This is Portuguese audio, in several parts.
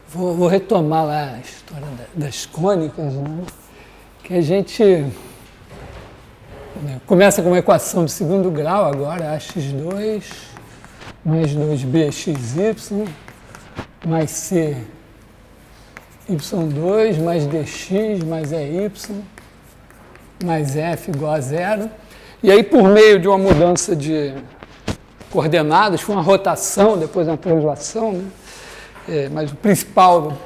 Vou retomar lá a história das cônicas, né? Que a gente começa com uma equação de segundo grau agora, ax2 mais 2bxy mais c y2 mais dx mais ey mais f igual a zero. E aí, por meio de uma mudança de coordenadas, foi uma rotação, depois uma translação, né? Mas o principal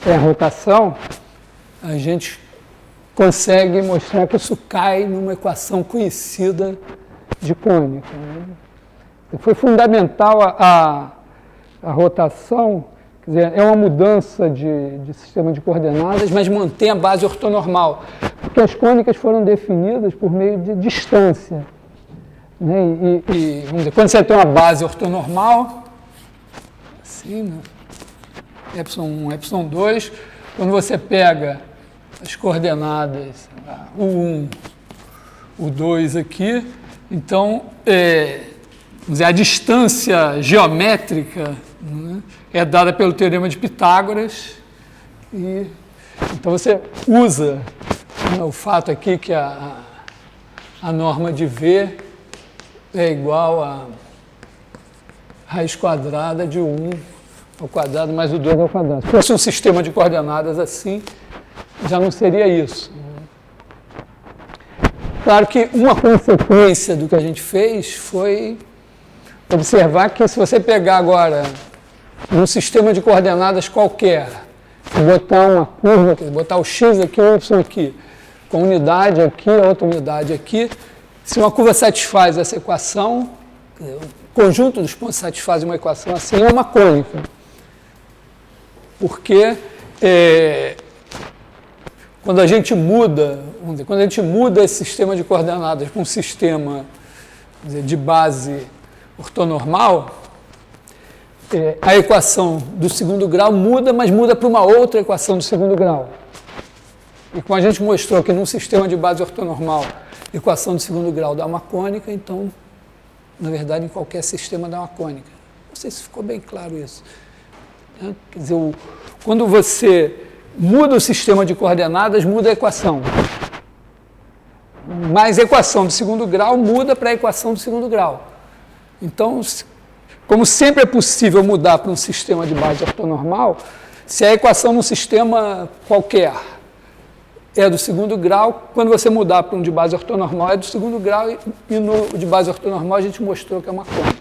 é a rotação, a gente consegue mostrar que isso cai numa equação conhecida de cônica, né? Foi fundamental a rotação, quer dizer, é uma mudança de sistema de coordenadas, mas mantém a base ortonormal, porque as cônicas foram definidas por meio de distância, né? Vamos dizer, quando você tem uma base ortonormal, assim, né? ε1, ε2, quando você pega as coordenadas, o 1, o 2 aqui, então, vamos dizer, a distância geométrica, né, é dada pelo teorema de Pitágoras, e então você usa, né, o fato aqui que a norma de V é igual a raiz quadrada de 1 ao quadrado mais o 2 ao quadrado. Se fosse um sistema de coordenadas assim, já não seria isso. Claro que uma consequência do que a gente fez foi observar que se você pegar agora um sistema de coordenadas qualquer, botar uma curva, botar o x aqui, o y aqui, com unidade aqui, outra unidade aqui, se uma curva satisfaz essa equação, o conjunto dos pontos satisfaz uma equação assim, é uma cônica. Porque quando a gente muda, quando a gente muda esse sistema de coordenadas para um sistema, dizer, de base ortonormal, a equação do segundo grau muda, mas muda para uma outra equação do segundo grau. E como a gente mostrou que num sistema de base ortonormal, a equação do segundo grau dá uma cônica, então, na verdade, em qualquer sistema dá uma cônica. Não sei se ficou bem claro isso. Quer dizer, quando você muda o sistema de coordenadas, muda a equação. Mas a equação do segundo grau muda para a equação do segundo grau. Então, como sempre é possível mudar para um sistema de base ortonormal, se a equação num sistema qualquer é do segundo grau, quando você mudar para um de base ortonormal é do segundo grau, e no de base ortonormal a gente mostrou que é uma cônica.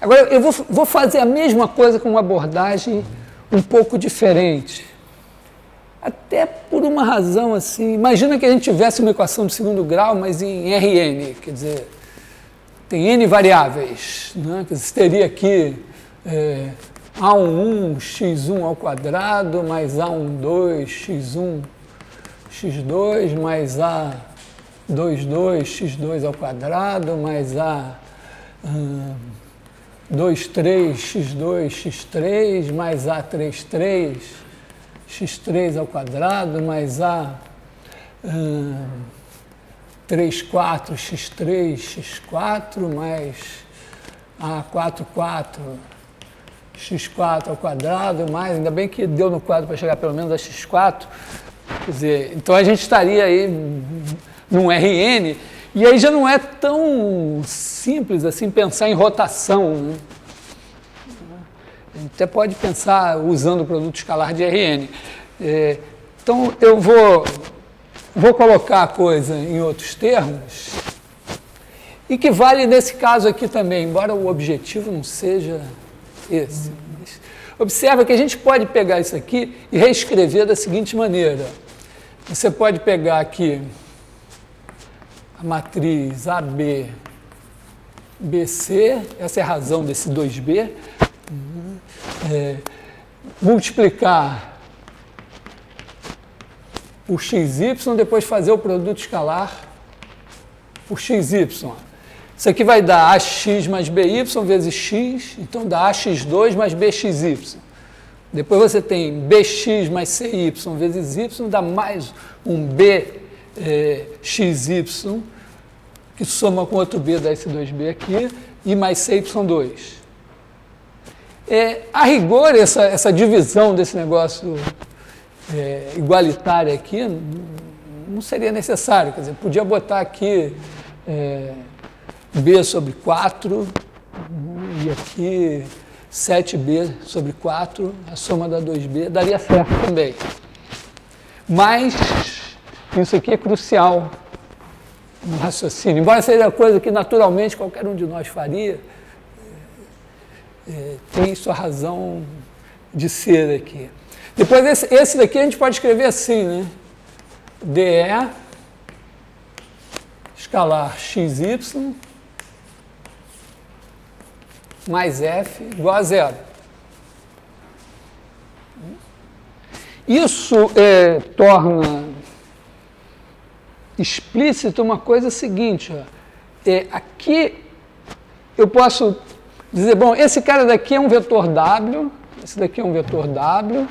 Agora, eu vou fazer a mesma coisa com uma abordagem um pouco diferente. Até por uma razão assim, imagina que a gente tivesse uma equação de segundo grau, mas em Rn, quer dizer, tem n variáveis, né? Quer dizer, teria aqui A11 x1 ao quadrado, mais A12 x1 x2, mais A22 x2 ao quadrado, mais A23 x2 x3, mais A33 x3 ao quadrado, mais A34 x3 x4, mais A44 x4 ao quadrado, mais, ainda bem que deu no quadro para chegar pelo menos a x4, quer dizer, então a gente estaria aí num Rn, e aí já não é tão simples assim pensar em rotação, né? A gente até pode pensar usando o produto escalar de Rn. Então, eu vou colocar a coisa em outros termos, e que vale nesse caso aqui também, embora o objetivo não seja esse. Observa que a gente pode pegar isso aqui e reescrever da seguinte maneira. Você pode pegar aqui a matriz AB, BC, essa é a razão desse 2B, multiplicar por xy, depois fazer o produto escalar por xy. Isso aqui vai dar ax mais by vezes x, então dá ax2 mais bxy. Depois você tem bx mais cy vezes y, dá mais um bxy, que soma com outro B dá esse 2B aqui, e mais CY2. A rigor, essa divisão desse negócio igualitária aqui não seria necessário. Quer dizer, podia botar aqui B sobre 4 e aqui 7B sobre 4, a soma dá 2B, daria certo também. Mas isso aqui é crucial no raciocínio. Embora seja coisa que naturalmente qualquer um de nós faria, tem sua razão de ser aqui. Depois, esse daqui a gente pode escrever assim, né? DE escalar XY mais F igual a 0. Isso torna explícito uma coisa seguinte, ó. Aqui eu posso dizer, bom, esse cara daqui é um vetor W, esse daqui é um vetor W,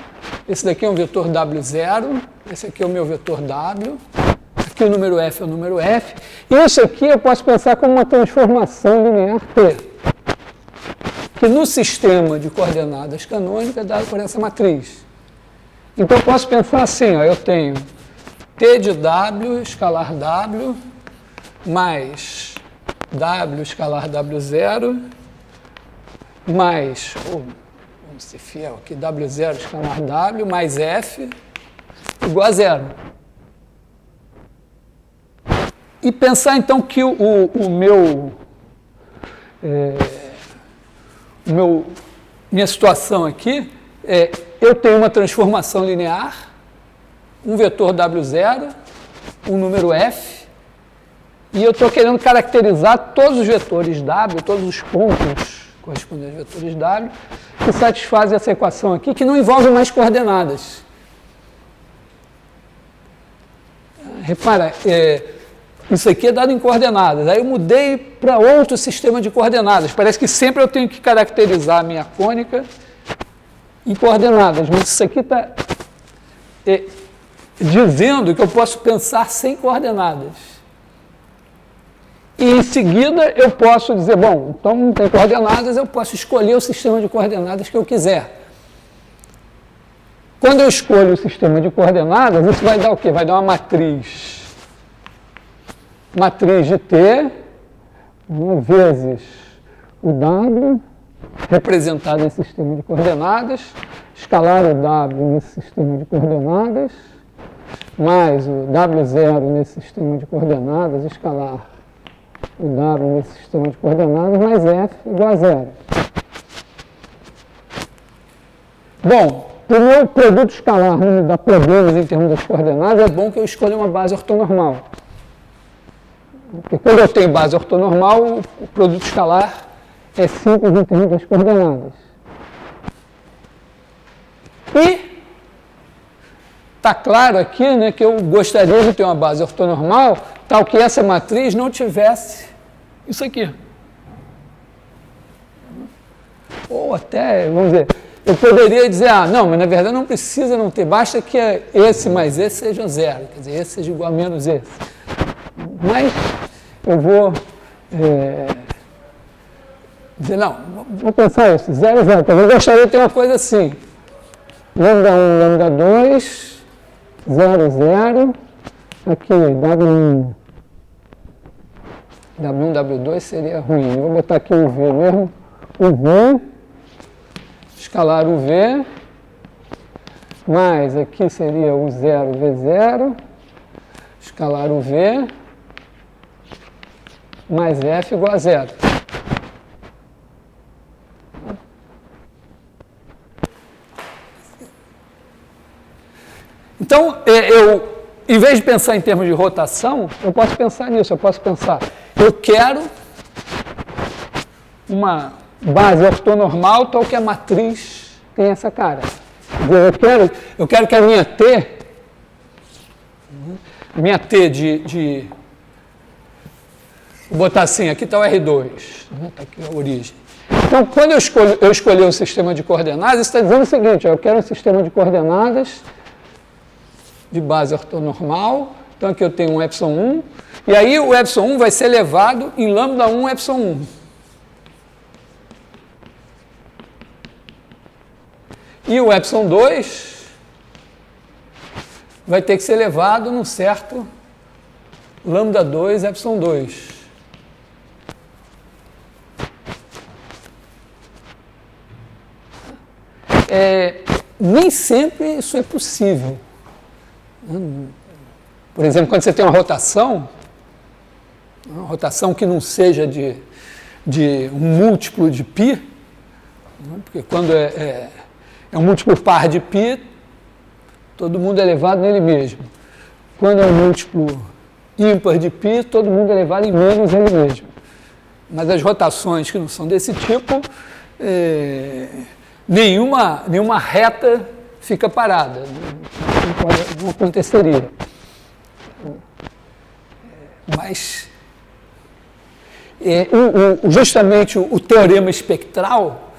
esse daqui é um vetor W0, esse aqui é o meu vetor W, aqui o número F é o número F, e isso aqui eu posso pensar como uma transformação linear T, que no sistema de coordenadas canônicas é dado por essa matriz. Então eu posso pensar assim, ó, eu tenho T de W escalar W mais W escalar W0 mais, vamos ser fiel aqui, W0 escalar W mais F igual a 0. E pensar então que minha situação aqui eu tenho uma transformação linear, um vetor W0, um número F, e eu estou querendo caracterizar todos os vetores W, todos os pontos correspondentes aos vetores W, que satisfazem essa equação aqui, que não envolve mais coordenadas. Repara, isso aqui é dado em coordenadas, aí eu mudei para outro sistema de coordenadas. Parece que sempre eu tenho que caracterizar a minha cônica em coordenadas, mas isso aqui está dizendo que eu posso pensar sem coordenadas. E em seguida eu posso dizer, bom, então não tem coordenadas, eu posso escolher o sistema de coordenadas que eu quiser. Quando eu escolho o sistema de coordenadas, isso vai dar o quê? Vai dar uma matriz. Matriz de T vezes o W, representado em sistema de coordenadas, escalar o W nesse sistema de coordenadas, mais o W0 nesse sistema de coordenadas, escalar o W nesse sistema de coordenadas, mais F igual a 0. Bom, para o meu produto escalar não me dá problemas em termos das coordenadas, é bom que eu escolha uma base ortonormal. Porque quando eu tenho base ortonormal, o produto escalar é simples em termos das coordenadas. E está claro aqui, né, que eu gostaria de ter uma base ortonormal tal que essa matriz não tivesse isso aqui. Ou até, vamos dizer, eu poderia dizer, não, mas na verdade não precisa não ter, basta que esse mais esse seja 0, quer dizer, esse seja igual a menos esse. Mas eu vou dizer, não, vou pensar isso, 0, 0. Então eu gostaria de ter uma coisa assim, lambda 1, lambda 2, 0, 0, aqui W1, W1, W2 seria ruim, eu vou botar aqui o V mesmo, o V, escalar o V, mais aqui seria o 0, V0, escalar o V, mais F igual a 0. Então, em vez de pensar em termos de rotação, eu posso pensar nisso, eu posso pensar, eu quero uma base ortonormal tal que a matriz tem essa cara. Eu quero que a minha T de vou botar assim, aqui está o R2, está aqui a origem. Então, quando eu escolher um sistema de coordenadas, isso está dizendo o seguinte, eu quero um sistema de coordenadas de base ortonormal, então aqui eu tenho um ε1, E aí o epsilon 1 vai ser elevado em lambda 1 epsilon 1. E o epsilon 2 vai ter que ser elevado num certo lambda 2 epsilon 2. Nem sempre isso é possível. Por exemplo, quando você tem uma rotação que não seja de um múltiplo de π, porque quando é um múltiplo par de π, todo mundo é elevado nele mesmo. Quando é um múltiplo ímpar de π, todo mundo é elevado em menos ele mesmo. Mas as rotações que não são desse tipo, nenhuma reta fica parada. Não aconteceria. Mas justamente o teorema espectral,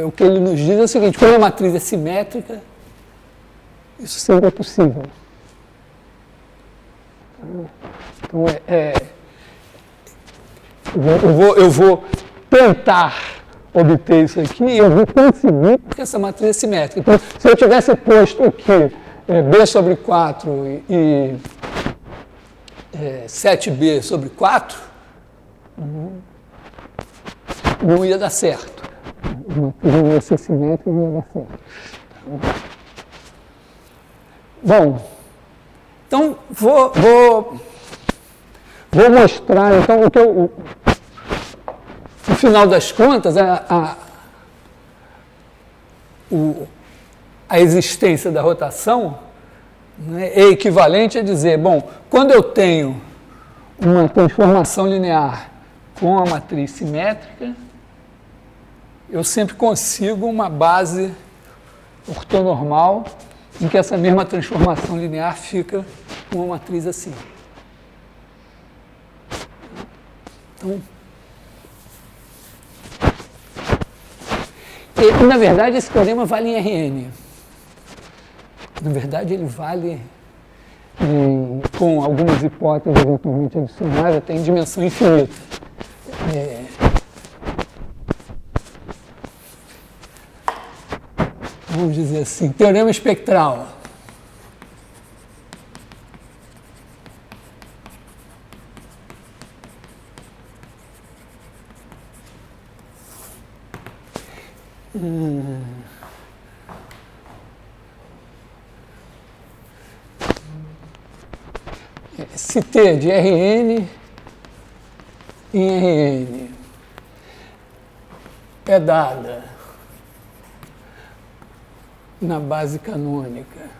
o que ele nos diz é o seguinte: quando a matriz é simétrica, isso sempre é possível. Então, eu vou tentar obter isso aqui e eu vou conseguir porque essa matriz é simétrica. Então, se eu tivesse posto aqui B sobre 4 e 7B sobre 4, não ia dar certo. Não ia ser simétrico, não ia dar certo. Bom, então vou mostrar então o que no final das contas a existência da rotação, né, é equivalente a dizer, bom, quando eu tenho uma transformação linear com a matriz simétrica, eu sempre consigo uma base ortonormal em que essa mesma transformação linear fica com uma matriz assim. Então, na verdade, esse teorema vale em Rn. Na verdade, ele vale, com algumas hipóteses eventualmente adicionais, até em dimensão infinita. Vamos dizer assim, teorema espectral. Se T de Rn em Rn é dada na base canônica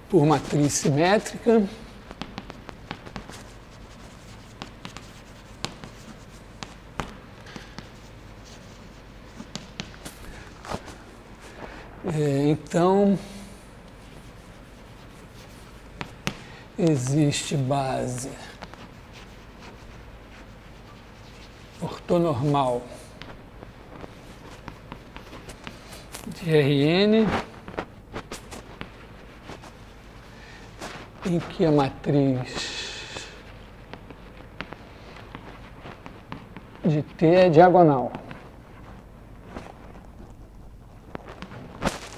por matriz simétrica, então existe base ortonormal de Rn em que a matriz de T é diagonal.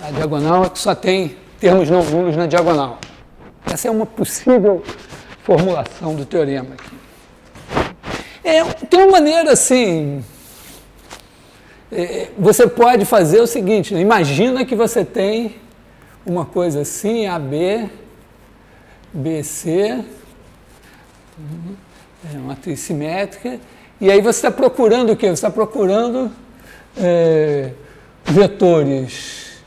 A diagonal é que só tem termos não nulos na diagonal. Essa é uma possível formulação do teorema aqui. Tem uma maneira assim, você pode fazer o seguinte, né? Imagina que você tem uma coisa assim, AB, BC, uma matriz simétrica, e aí você está procurando o quê? Você está procurando vetores,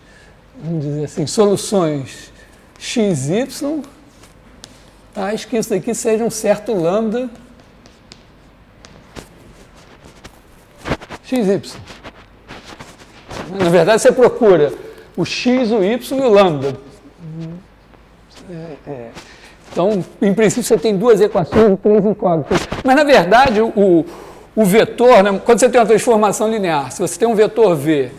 vamos dizer assim, soluções XY, tais que isso daqui seja um certo lambda XY. Na verdade, você procura o X, o Y e o lambda. Então, em princípio, você tem duas equações e três incógnitas. Mas, na verdade, o vetor, né, quando você tem uma transformação linear, se você tem um vetor V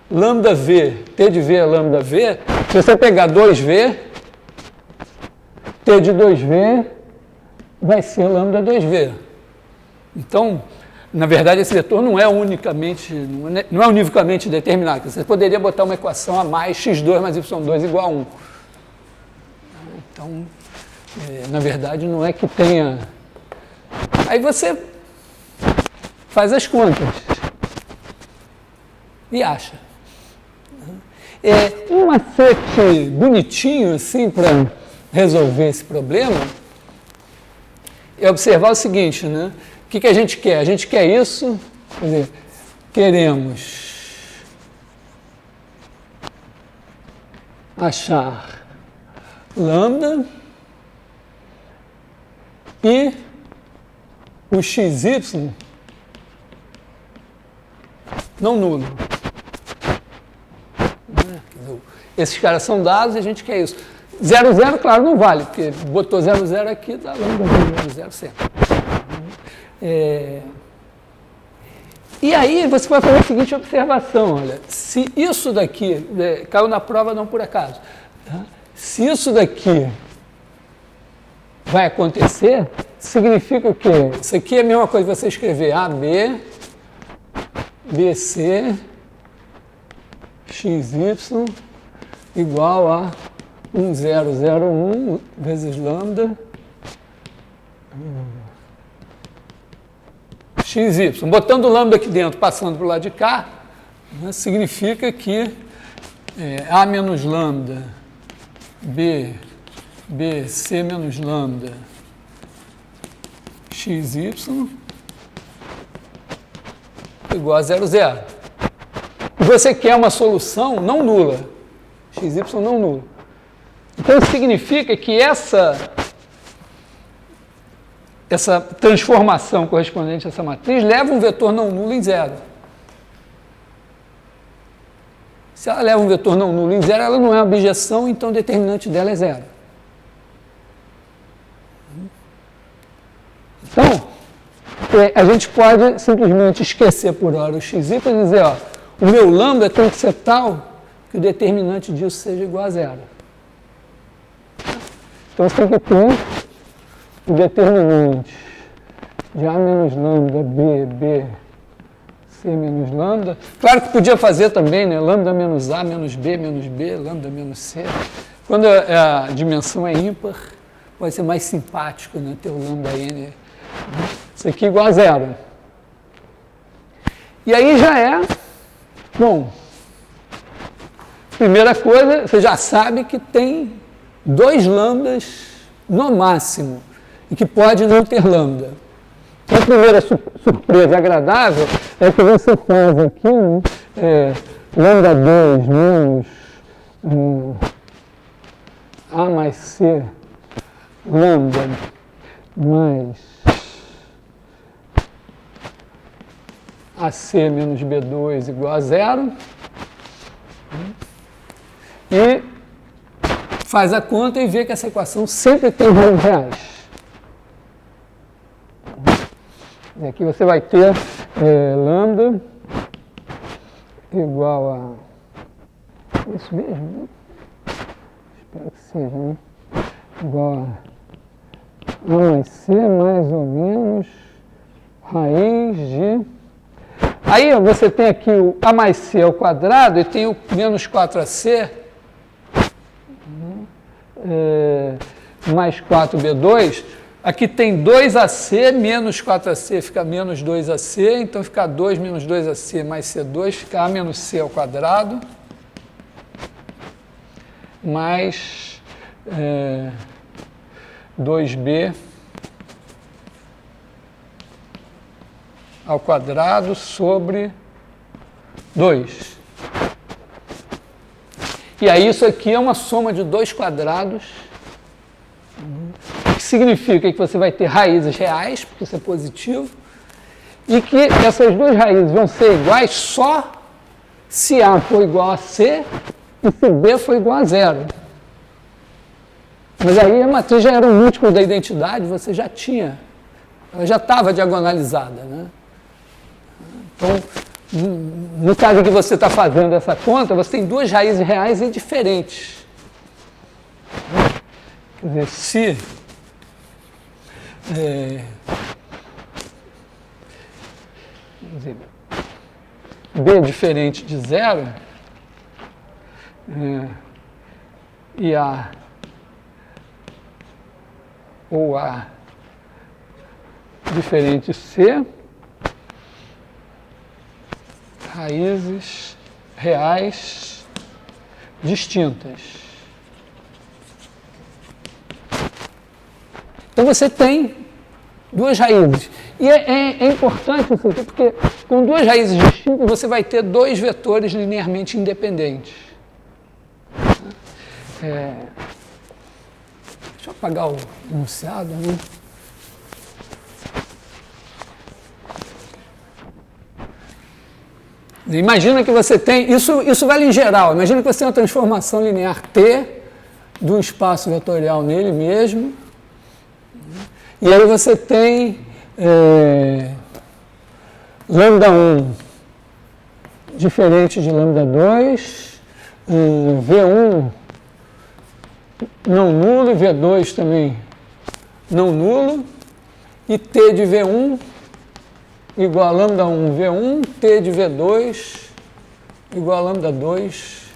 lambda V, T de V é lambda V, se você pegar 2V, T de 2V vai ser lambda 2V. Então, na verdade, esse vetor não é unicamente determinado. Você poderia botar uma equação a mais x2 mais y2 igual a 1. Então, na verdade, não é que tenha... Aí você faz as contas e acha. Um macete bonitinho, assim, para resolver esse problema é observar o seguinte, né? O que a gente quer? A gente quer isso, quer dizer, queremos achar lambda e o xy não nulo. Esses caras são dados e a gente quer isso. 0, 0, claro, não vale, porque botou 0, 0 aqui, dá lambda 0, 0 sempre. E aí você vai fazer a seguinte observação, olha, se isso daqui, caiu na prova não por acaso, tá? Se isso daqui vai acontecer, significa o quê? Isso aqui é a mesma coisa que você escrever AB, BC, XY igual a 1001 vezes lambda XY. Botando o lambda aqui dentro, passando para o lado de cá, né, significa que A menos lambda, B, C menos lambda, XY igual a 0, 0. E você quer uma solução não nula, XY não nulo. Então, significa que essa transformação correspondente a essa matriz leva um vetor não nulo em 0. Se ela leva um vetor não nulo em 0, ela não é uma objeção, então o determinante dela é 0. Então, a gente pode simplesmente esquecer por hora o xy e dizer, ó, o meu lambda tem que ser tal que o determinante disso seja igual a 0. Então, você tem que ter o determinante de A menos lambda, B, C menos lambda. Claro que podia fazer também, né? Lambda menos A menos B, lambda menos C. Quando a dimensão é ímpar, pode ser mais simpático, né? Ter o lambda n. Isso aqui igual a 0. E aí já é... Bom, primeira coisa, você já sabe que tem 2 lambdas no máximo, e que pode não ter lambda. Então, a primeira surpresa agradável é que você faz aqui lambda 2 menos A mais C lambda mais AC menos B2 igual a 0. E faz a conta e vê que essa equação sempre tem valores reais. E aqui você vai ter lambda igual a... Isso mesmo, né? Espero que seja, né? Igual a mais C mais ou menos raiz de... Aí você tem aqui o A mais C ao quadrado e tem o menos 4AC mais 4B2. Aqui tem 2AC menos 4AC, fica menos 2AC, então fica 2 menos 2AC mais C2, fica A menos C ao quadrado, mais 2B ao quadrado sobre 2. E aí isso aqui é uma soma de 2 quadrados, que significa que você vai ter raízes reais, porque isso é positivo, e que essas 2 raízes vão ser iguais só se A for igual a C e se B for igual a 0. Mas aí a matriz já era um múltiplo da identidade, você já tinha, ela já estava diagonalizada, né? Então, No caso que você está fazendo essa conta, você tem duas raízes reais e diferentes. Quer dizer, se B é diferente de zero, e A ou A diferente de C, raízes reais distintas. Então você tem duas raízes. E é importante isso aqui, porque com duas raízes distintas você vai ter dois vetores linearmente independentes. Deixa eu apagar o enunciado, né? Imagina que você tem, isso vale em geral, imagina que você tem uma transformação linear T de um espaço vetorial nele mesmo, e aí você tem lambda 1 diferente de lambda 2, V1 não nulo e V2 também não nulo, e T de V1 igual a lambda 1 V1, T de V2 igual a lambda 2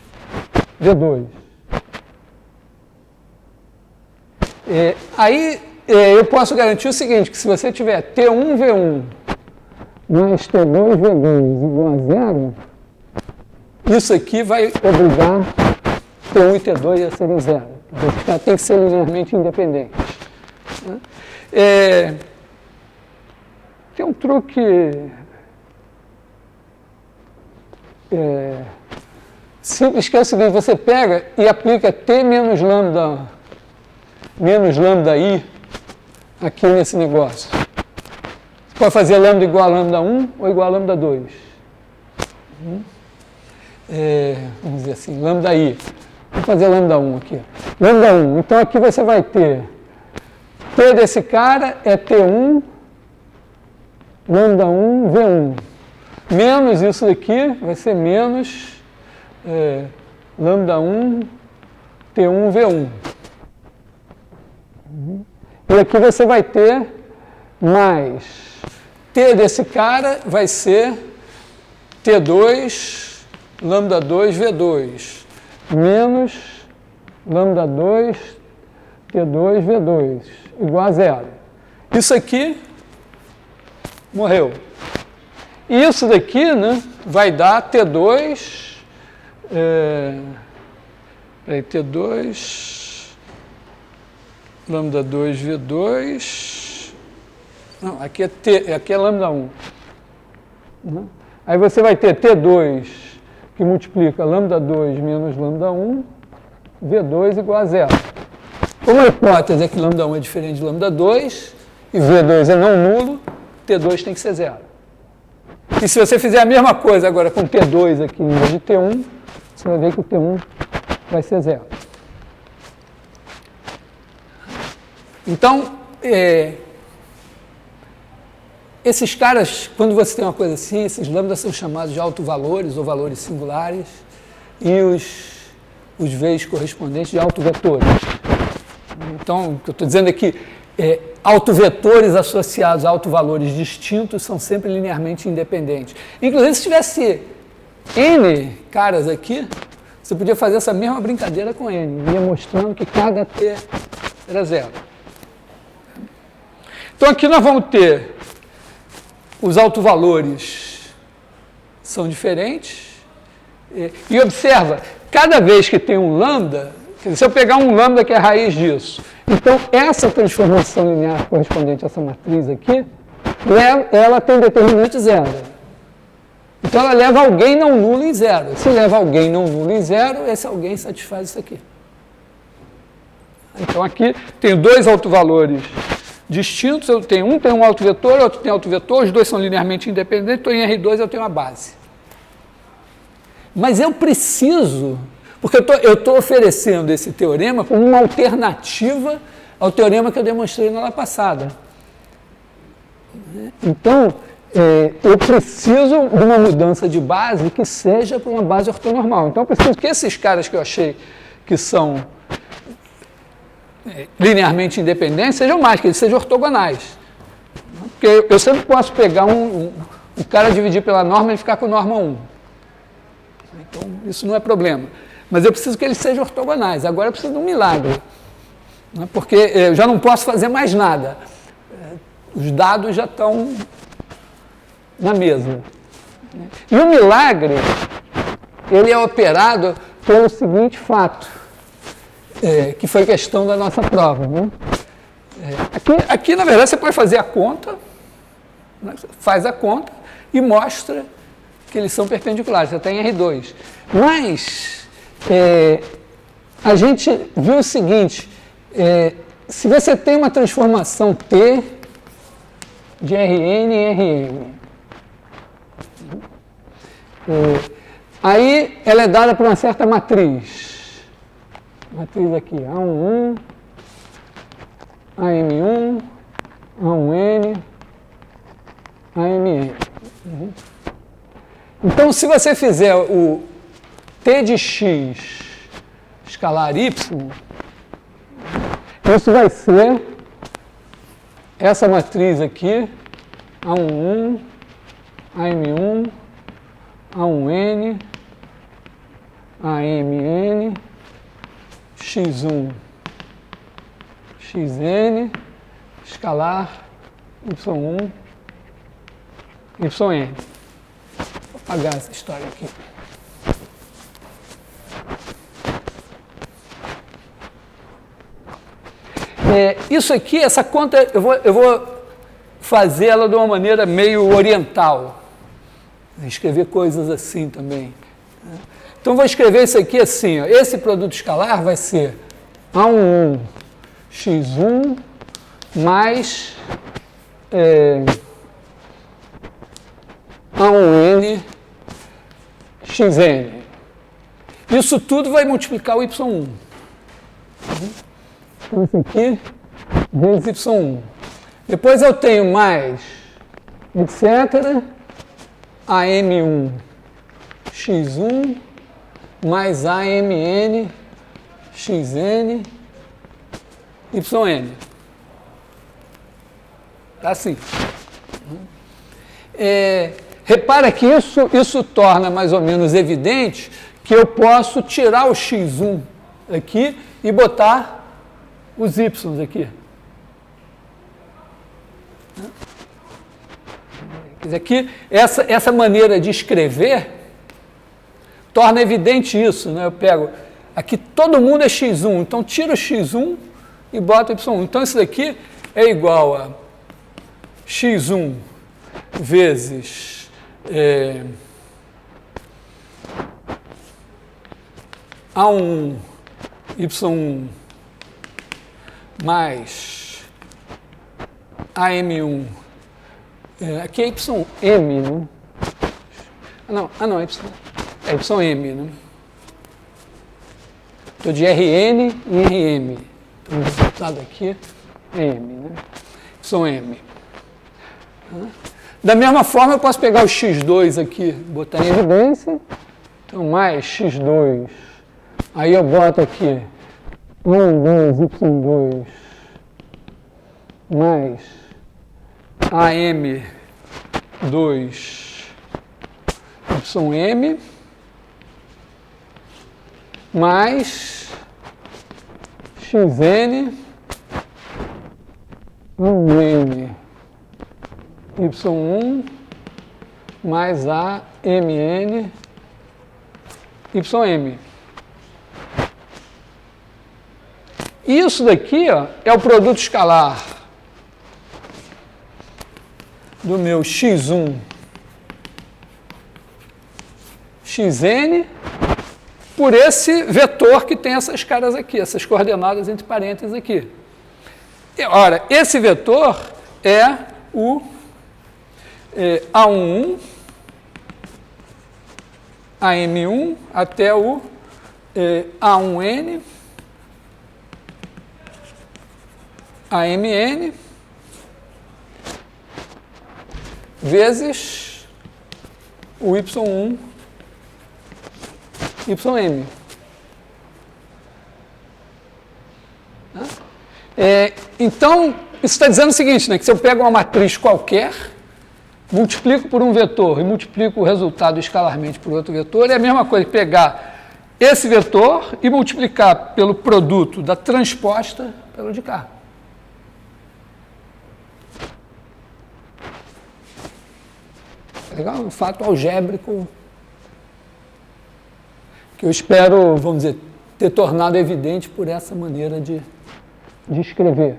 V2. Aí eu posso garantir o seguinte, que se você tiver T1 V1 mais T2 V2 igual a zero, isso aqui vai obrigar T1 e T2 a serem zero. Então, tem que ser linearmente independente. Tem um truque simples, que é o seguinte, você pega e aplica T menos lambda I aqui nesse negócio. Você pode fazer lambda igual a lambda 1 ou igual a lambda 2. Vamos dizer assim, lambda I. Vou fazer lambda 1 aqui. Lambda 1. Então aqui você vai ter T desse cara é T1 lambda 1 V1. Menos isso daqui vai ser menos lambda 1 T1 V1. E aqui você vai ter mais T desse cara vai ser T2 lambda 2 V2 menos lambda 2 T2 V2 igual a zero. Isso aqui morreu. E isso daqui, né, vai dar T2 T2 lambda 2 V2. Não, aqui é lambda 1. Né? Aí você vai ter T2 que multiplica lambda 2 menos lambda 1, V2 igual a zero. Como a hipótese é que lambda 1 é diferente de lambda 2 e V2 é não nulo, T2 tem que ser zero. E se você fizer a mesma coisa agora com T2 aqui em vez de T1, você vai ver que o T1 vai ser zero. Então, esses caras, quando você tem uma coisa assim, esses lambdas são chamados de autovalores ou valores singulares e os V's correspondentes de autovetores. Então, o que eu estou dizendo é que autovetores associados a autovalores distintos são sempre linearmente independentes. Inclusive, se tivesse N caras aqui, você podia fazer essa mesma brincadeira com N, ia mostrando que cada T era zero. Então, aqui nós vamos ter os autovalores são diferentes. E observa, cada vez que tem um lambda, se eu pegar um lambda que é a raiz disso, então essa transformação linear correspondente a essa matriz aqui, ela tem determinante zero. Então ela leva alguém não nulo em zero. Se leva alguém não nulo em zero, esse alguém satisfaz isso aqui. Então aqui tenho dois autovalores distintos, um tem um autovetor, outro tem autovetor, os dois são linearmente independentes, então em R2 eu tenho uma base. Mas eu preciso, porque eu estou oferecendo esse teorema como uma alternativa ao teorema que eu demonstrei na aula passada. Então, eu preciso de uma mudança de base que seja para uma base ortonormal. Então, eu preciso que esses caras que eu achei que são linearmente independentes sejam mais, que eles sejam ortogonais. Porque eu sempre posso pegar um cara, dividir pela norma e ficar com norma 1. Então, isso não é problema. Mas eu preciso que eles sejam ortogonais. Agora eu preciso de um milagre. Né? Porque eu já não posso fazer mais nada. Os dados já estão na mesa. E o milagre, ele é operado pelo seguinte fato, que foi questão da nossa prova. Né? Aqui, na verdade, você pode fazer a conta, né? Faz a conta e mostra que eles são perpendiculares, você tem R2. Mas a gente viu o seguinte, se você tem uma transformação T de Rn em Rm, aí ela é dada por uma certa matriz. Matriz aqui, A11, AM1, A1N, AMN. Então, se você fizer o T de x escalar y, isso vai ser essa matriz aqui, A11, AM1, A1N, AMN, X1, XN, escalar Y1, YN. Vou apagar essa história aqui. Isso aqui, essa conta, eu vou fazer ela de uma maneira meio oriental. Escrever coisas assim também. Então, vou escrever isso aqui assim, ó. Esse produto escalar vai ser A11 x1 mais A1n xn. Isso tudo vai multiplicar o y1. Então, isso aqui vezes y1. Depois eu tenho mais, etc., AM1 x1 mais AMN xn yn. Tá assim. Repara que isso torna mais ou menos evidente que eu posso tirar o x1 aqui e botar os y aqui. Quer dizer, aqui, essa maneira de escrever torna evidente isso, né? Eu pego, aqui todo mundo é x1, então tiro o x1 e boto y1. Então isso daqui é igual a x1 vezes A1, y1 mais AM1. Aqui é YM, né? Não, é YM, né? Estou de RN e RM. Então, o resultado aqui é M, né? YM. Da mesma forma, eu posso pegar o x2 aqui, botar em evidência. Então, mais x2. Aí eu boto aqui 1, 2, y2 mais AM2 YM mais XN 1N Y1 mais AMN YM. Isso daqui, ó, é o produto escalar do meu x1 xn por esse vetor que tem essas caras aqui, essas coordenadas entre parênteses aqui. E, ora, esse vetor é o A11, AM1 até o A1N, AMN, vezes o y1, ym. Então, isso está dizendo o seguinte, né, que se eu pego uma matriz qualquer, multiplico por um vetor e multiplico o resultado escalarmente por outro vetor, é a mesma coisa que pegar esse vetor e multiplicar pelo produto da transposta pelo de cá. Legal? Um fato algébrico que eu espero, vamos dizer, ter tornado evidente por essa maneira de escrever.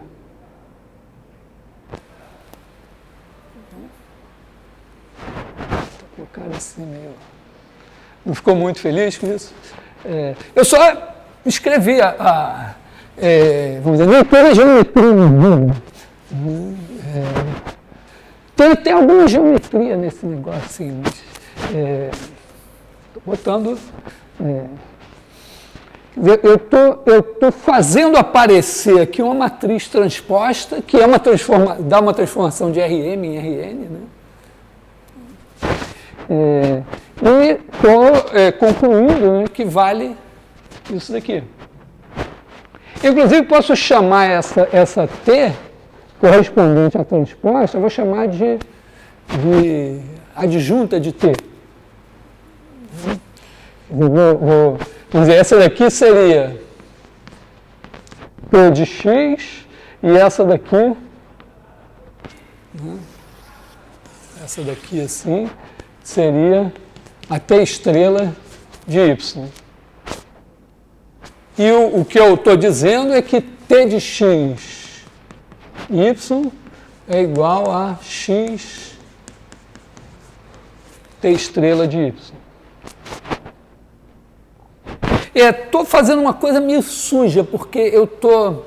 Estou com a cara assim meio... Não ficou muito feliz com isso? Eu só escrevi vamos dizer, não tem geometria. Tem alguma geometria nesse negócio, assim, mas estou botando... eu estou fazendo aparecer aqui uma matriz transposta, que é dá uma transformação de Rm em Rn, né? E estou concluindo, né, que vale isso daqui. Inclusive, posso chamar essa T, correspondente à transposta, eu vou chamar de adjunta de T. Vamos dizer, essa daqui seria P de x e essa daqui, assim, seria a T estrela de y. E o que eu estou dizendo é que T de x, y é igual a x T estrela de y. Estou fazendo uma coisa meio suja, porque eu estou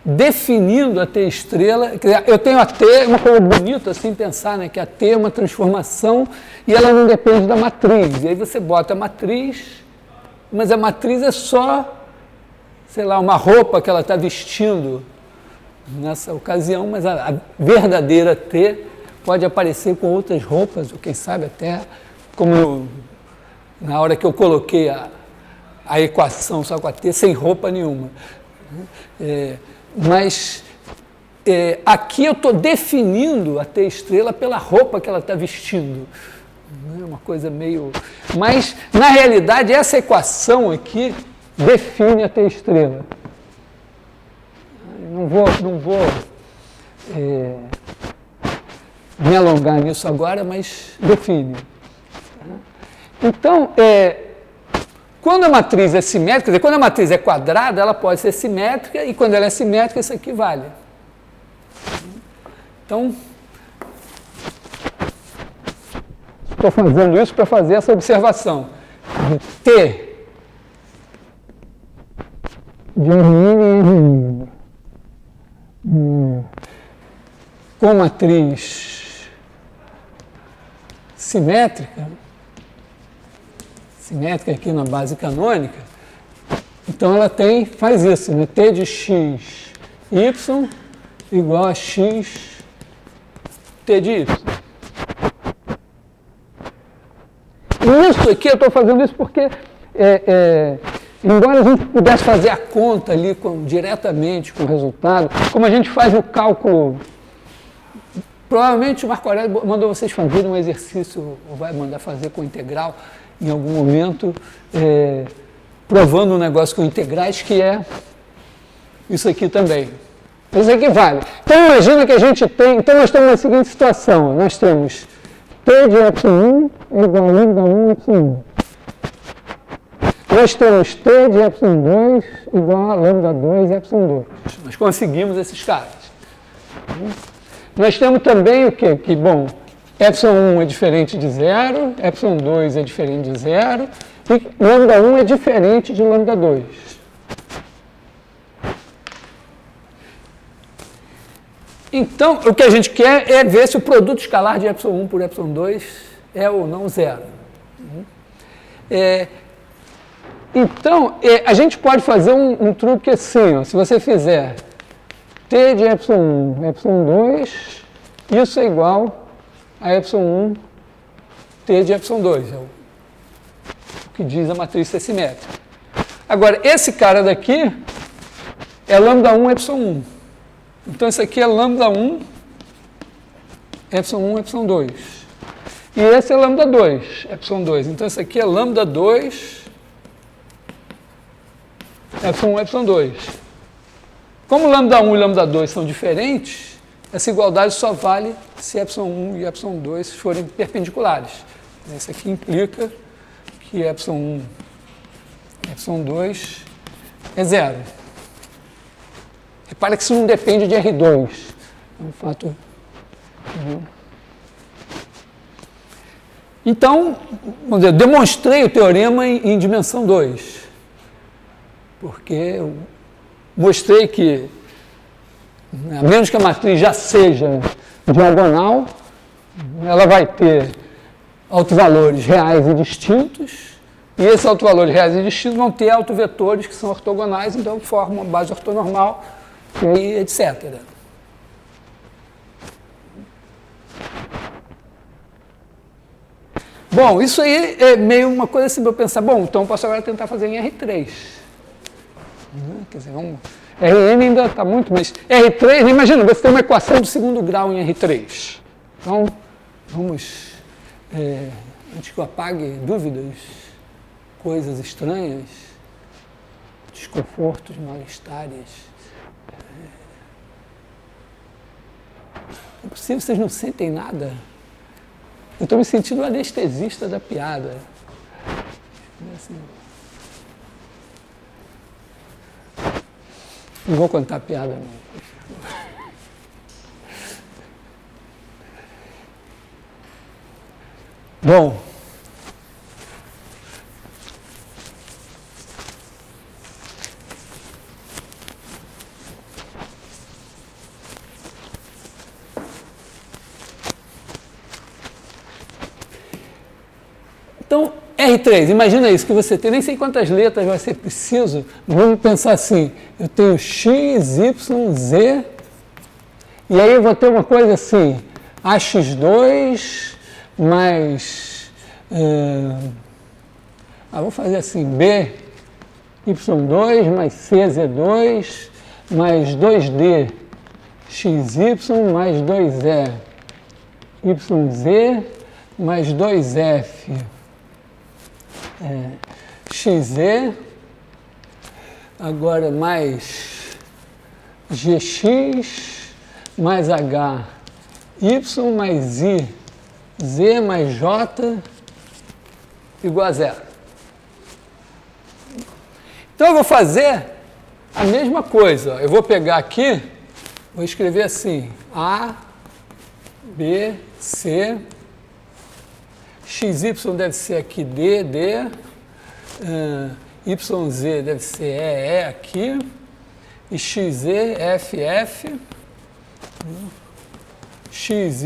definindo a T estrela. Eu tenho a T, uma coisa bonita assim pensar, né, que a T é uma transformação e ela não depende da matriz. E aí você bota a matriz, mas a matriz é só, sei lá, uma roupa que ela está vestindo nessa ocasião, mas a verdadeira T pode aparecer com outras roupas, ou quem sabe até, como na hora que eu coloquei a equação só com a T, sem roupa nenhuma. Mas aqui eu estou definindo a T estrela pela roupa que ela está vestindo. É uma coisa meio... Mas, na realidade, essa equação aqui define a T estrela. Não vou me alongar nisso agora, mas define. Então, quando a matriz é simétrica, quer dizer, quando a matriz é quadrada, ela pode ser simétrica, e quando ela é simétrica, isso aqui vale. Então, estou fazendo isso para fazer essa observação. T de Rn com matriz simétrica aqui na base canônica, então ela faz isso, né? T de x, y igual a x T de y. Isso aqui, eu estou fazendo isso porque, embora a gente pudesse fazer a conta ali diretamente com o resultado, como a gente faz o cálculo, provavelmente o Marco Aurélio mandou vocês fazerem um exercício, ou vai mandar fazer com integral, em algum momento, provando um negócio com integrais, que é isso aqui também. Isso aqui vale. Então, imagina que a gente tem... Então, nós estamos na seguinte situação. Nós temos T de ε1 igual a λ1 ε1. Nós temos T de ε2 igual a λ2 ε2. Nós conseguimos esses caras. Nós temos também o quê? Que, bom, ε1 é diferente de zero, ε2 é diferente de zero, e λ1 é diferente de λ2. Então, o que a gente quer é ver se o produto escalar de ε1 por ε2 é ou não zero. Então, a gente pode fazer um truque assim, ó, se você fizer T de ε1, ε2, isso é igual a ε1 t de ε2. É o que diz a matriz C simétrica. Agora, esse cara daqui é λ1, ε1. Então, esse aqui é λ1, ε1, ε2. E esse é λ2, ε2. Então, esse aqui é λ2, ε1, ε2. Como λ1 e λ2 são diferentes, essa igualdade só vale se ε1 e ε2 forem perpendiculares. Isso aqui implica que ε1, ε2 é zero. Repara que isso não depende de R2. É um fato. Então, vamos dizer, eu demonstrei o teorema em dimensão 2. Porque eu mostrei que, a menos que a matriz já seja diagonal, ela vai ter autovalores reais e distintos, e esses autovalores reais e distintos vão ter autovetores que são ortogonais, então formam uma base ortonormal, e aí, etc. Bom, isso aí é meio uma coisa assim para eu pensar, bom, então eu posso agora tentar fazer em R3. Quer dizer, Rn ainda está muito, mas R3, imagina, você tem uma equação de segundo grau em R3. Então, vamos, antes que eu apague dúvidas, coisas estranhas, desconfortos, mal-estares. É possível, vocês não sentem nada? Eu estou me sentindo o anestesista da piada. Assim, não vou contar piada, não. Bom, então, R3, imagina isso, que você tem, nem sei quantas letras vai ser preciso, mas vamos pensar assim, eu tenho x, y, z, e aí eu vou ter uma coisa assim, ax2 mais, vou fazer assim, b, y2 mais cz2 mais 2d, xy mais 2e, yz mais 2f, xz, agora mais gx, mais h, y mais i, z mais j, igual a zero. Então eu vou fazer a mesma coisa. Eu vou pegar aqui, vou escrever assim, A, B, C, XY deve ser aqui D, YZ deve ser E aqui, e XZ, F, XYZ,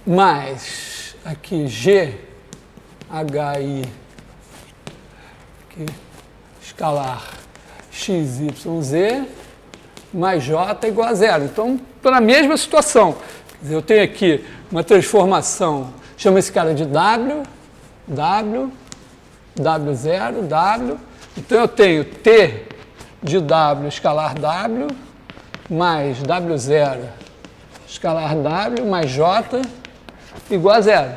mais aqui G, HI, aqui, escalar XYZ, mais J igual a zero. Então, estou na mesma situação. Quer dizer, eu tenho aqui uma transformação, chama esse cara de W, W0, W. Então, eu tenho T de W escalar W, mais W0 escalar W, mais J igual a zero.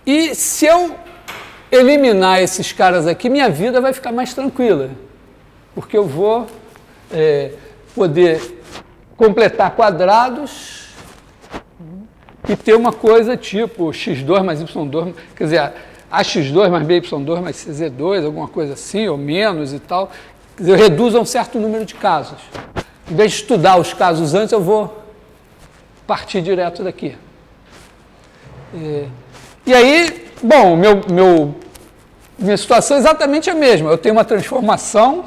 E se eu eliminar esses caras aqui, minha vida vai ficar mais tranquila. Porque eu vou poder completar quadrados e ter uma coisa tipo x2 mais y2, quer dizer, ax2 mais by2 mais cz2, alguma coisa assim, ou menos e tal. Quer dizer, eu reduzo a um certo número de casos. Em vez de estudar os casos antes, eu vou partir direto daqui. E aí, bom, minha situação é exatamente a mesma. Eu tenho uma transformação,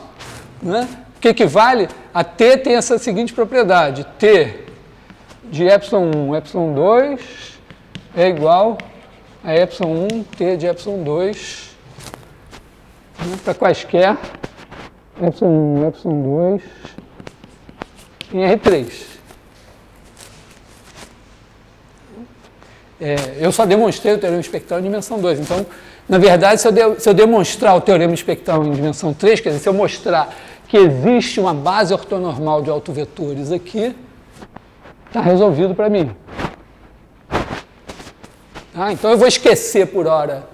né, que equivale a T tem essa seguinte propriedade. T de ε1, ε2 é igual a ε1, T de ε2, né, para quaisquer ε1, ε2 em R3. Eu só demonstrei o teorema espectral em dimensão 2. Então, na verdade, se eu demonstrar o teorema espectral em dimensão 3, quer dizer, se eu mostrar que existe uma base ortonormal de autovetores aqui, está resolvido para mim. Tá? Então, eu vou esquecer por hora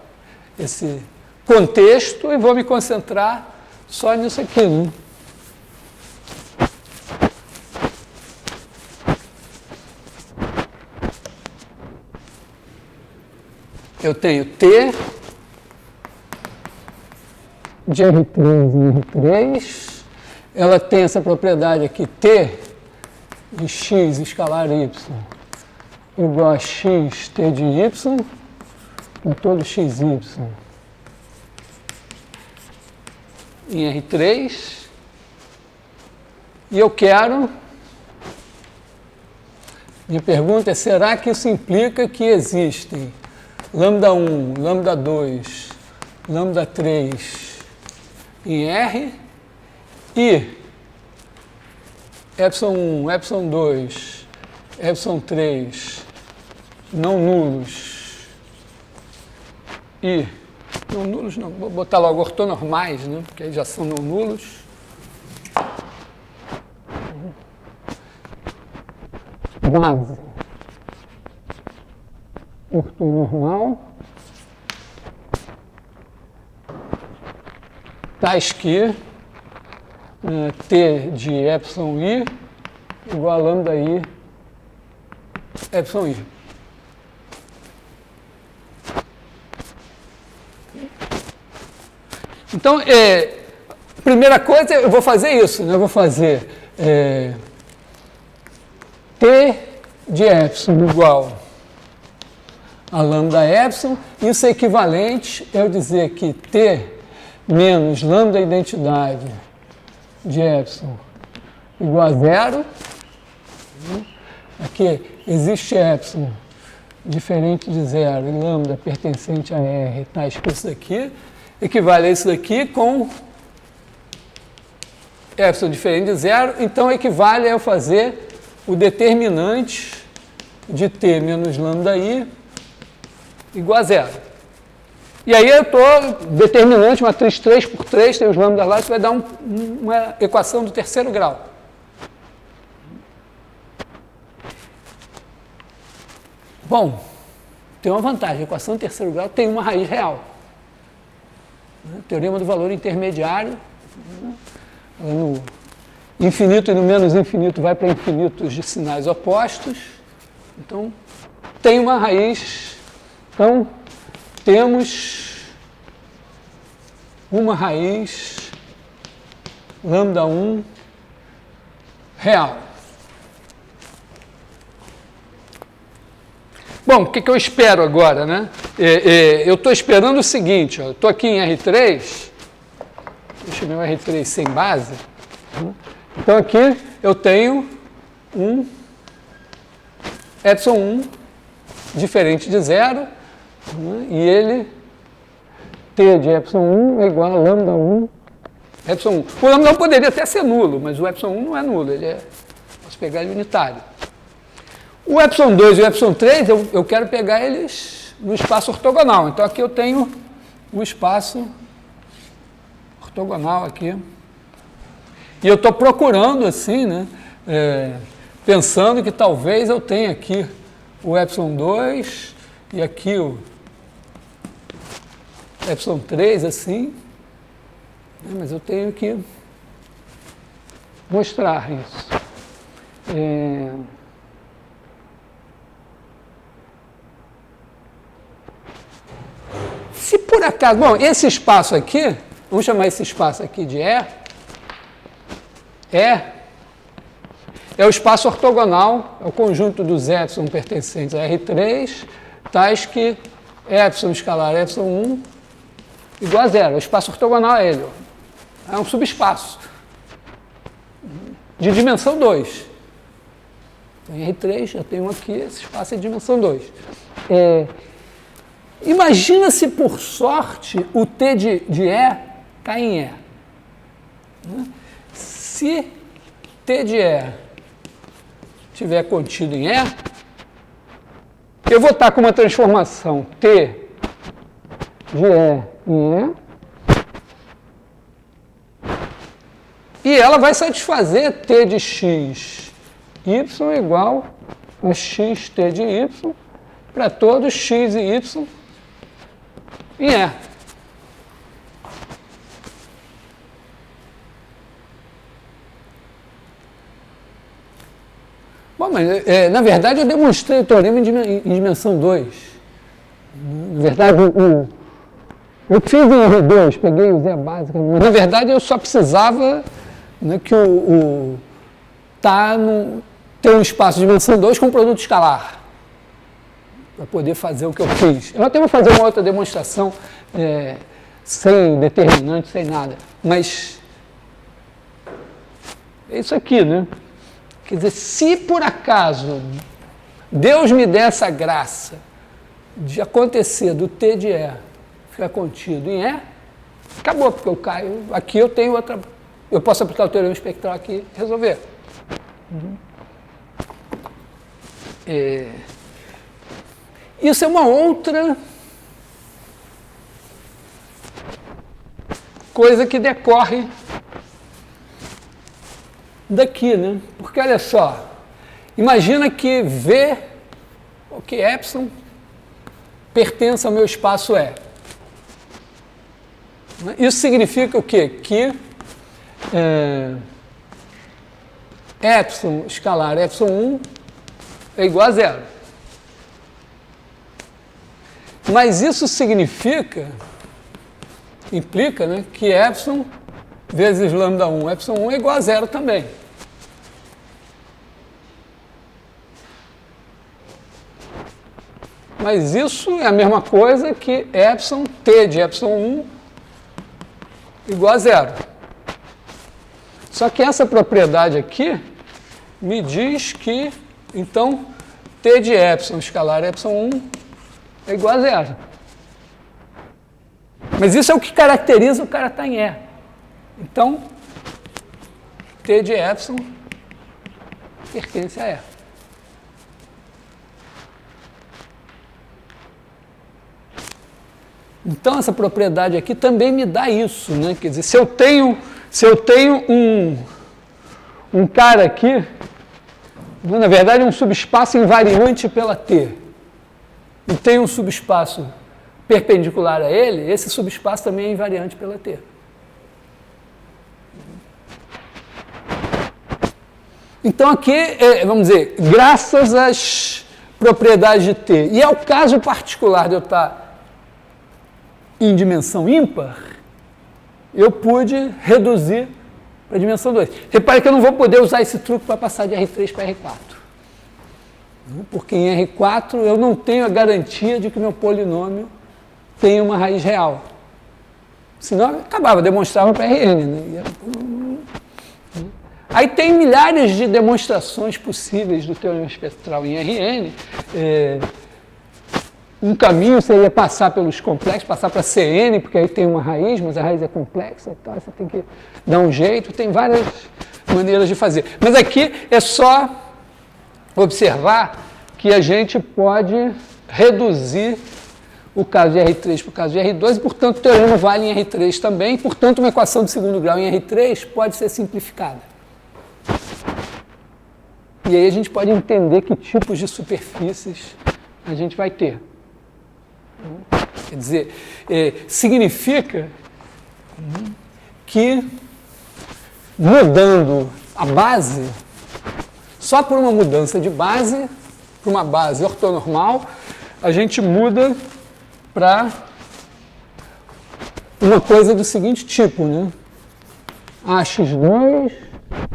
esse contexto e vou me concentrar só nisso aqui, né? Eu tenho T de R3 em R3, ela tem essa propriedade aqui, T de x escalar y igual a x T de y em todo xy em R3, e eu quero, minha pergunta é, será que isso implica que existem lambda 1, lambda 2, lambda 3 em R e ε1, ε2, ε3 não nulos e não nulos não, vou botar logo ortonormais, né, porque aí já são não nulos. Base ortonormal, tais que T de εi igual a lambda I εi. Então, primeira coisa, eu vou fazer isso, né? Eu vou fazer T de epsilon igual a lambda epsilon, isso é equivalente a eu dizer que T menos lambda identidade de epsilon igual a zero. Aqui existe epsilon diferente de zero e lambda pertencente a R, está escrito isso daqui, equivale a isso daqui com epsilon diferente de zero, então equivale a eu fazer o determinante de T menos lambda I igual a zero. E aí eu estou, determinante, matriz 3 por 3, tem os lambdas lá, isso vai dar uma equação do terceiro grau. Bom, tem uma vantagem, a equação do terceiro grau tem uma raiz real. Teorema do valor intermediário, no infinito e no menos infinito vai para infinitos de sinais opostos, então tem uma raiz, então temos uma raiz lambda 1 real. Bom, o que eu espero agora, né? Eu estou esperando o seguinte, eu estou aqui em R3, deixa eu ver o R3 sem base, então aqui eu tenho um ε1 diferente de zero, e ele, T de ε1 é igual a lambda 1, ε1. O lambda 1 poderia até ser nulo, mas o ε1 não é nulo, posso pegar ele unitário. O ε2 e o ε3, eu quero pegar eles no espaço ortogonal. Então, aqui eu tenho o espaço ortogonal aqui. E eu estou procurando, assim, né, pensando que talvez eu tenha aqui o ε2 e aqui o ε3, assim. Mas eu tenho que mostrar isso. Se por acaso, bom, esse espaço aqui, vamos chamar esse espaço aqui de é o espaço ortogonal, é o conjunto dos epsilon pertencentes a R3, tais que epsilon escalar epsilon 1 igual a zero. O espaço ortogonal é ele, é um subespaço de dimensão 2. Em R3 já tem um aqui, esse espaço é de dimensão 2. Imagina se, por sorte, o T de E cai em E. Se T de E estiver contido em E, eu vou estar com uma transformação T de E em E, e ela vai satisfazer T de x y igual a x T de y para todos x e y em E. Bom, mas na verdade eu demonstrei o teorema em dimensão 2. Na verdade, eu fiz em R2, peguei o Z básico, mas na verdade eu só precisava, né, que ter um espaço de dimensão 2 com produto escalar, para poder fazer o que eu fiz. Eu até vou fazer uma outra demonstração sem determinante, sem nada, mas é isso aqui, né? Quer dizer, se por acaso Deus me der essa graça de acontecer do T de E ficar contido em E, acabou, porque eu caio. Aqui eu tenho outra. Eu posso aplicar o teorema espectral aqui e resolver. Isso é uma outra coisa que decorre daqui, né? Porque olha só, imagina que V, ou que epsilon, pertence ao meu espaço E. Isso significa o quê? Que epsilon escalar epsilon 1 é igual a 0. Mas isso implica, né, que epsilon vezes lambda 1, epsilon 1 é igual a 0 também. Mas isso é a mesma coisa que epsilon, T de epsilon 1 igual a 0. Só que essa propriedade aqui me diz que, então, T de epsilon escalar epsilon 1 é igual a 0. Mas isso é o que caracteriza o cara estar em E. Então, T de epsilon pertence a E. Então, essa propriedade aqui também me dá isso, né? Quer dizer, se eu tenho um cara aqui, na verdade é um subespaço invariante pela T, e tem um subespaço perpendicular a ele, esse subespaço também é invariante pela T. Então aqui, vamos dizer, graças às propriedades de T, e ao caso particular de eu estar em dimensão ímpar, eu pude reduzir para a dimensão 2. Repare que eu não vou poder usar esse truque para passar de R3 para R4. Porque em R4 eu não tenho a garantia de que meu polinômio tem uma raiz real. Senão eu acabava, demonstrava para Rn. Né? Aí tem milhares de demonstrações possíveis do teorema espectral em Rn. Um caminho seria passar pelos complexos, passar para Cn, porque aí tem uma raiz, mas a raiz é complexa, então você tem que dar um jeito, tem várias maneiras de fazer. Mas aqui é só observar que a gente pode reduzir o caso de R3 para o caso de R2, e, portanto, o teorema vale em R3 também, e, portanto, uma equação de segundo grau em R3 pode ser simplificada. E aí a gente pode entender que tipos de superfícies a gente vai ter. Quer dizer, significa que mudando a base, só por uma mudança de base, para uma base ortonormal, a gente muda para uma coisa do seguinte tipo, né? AX2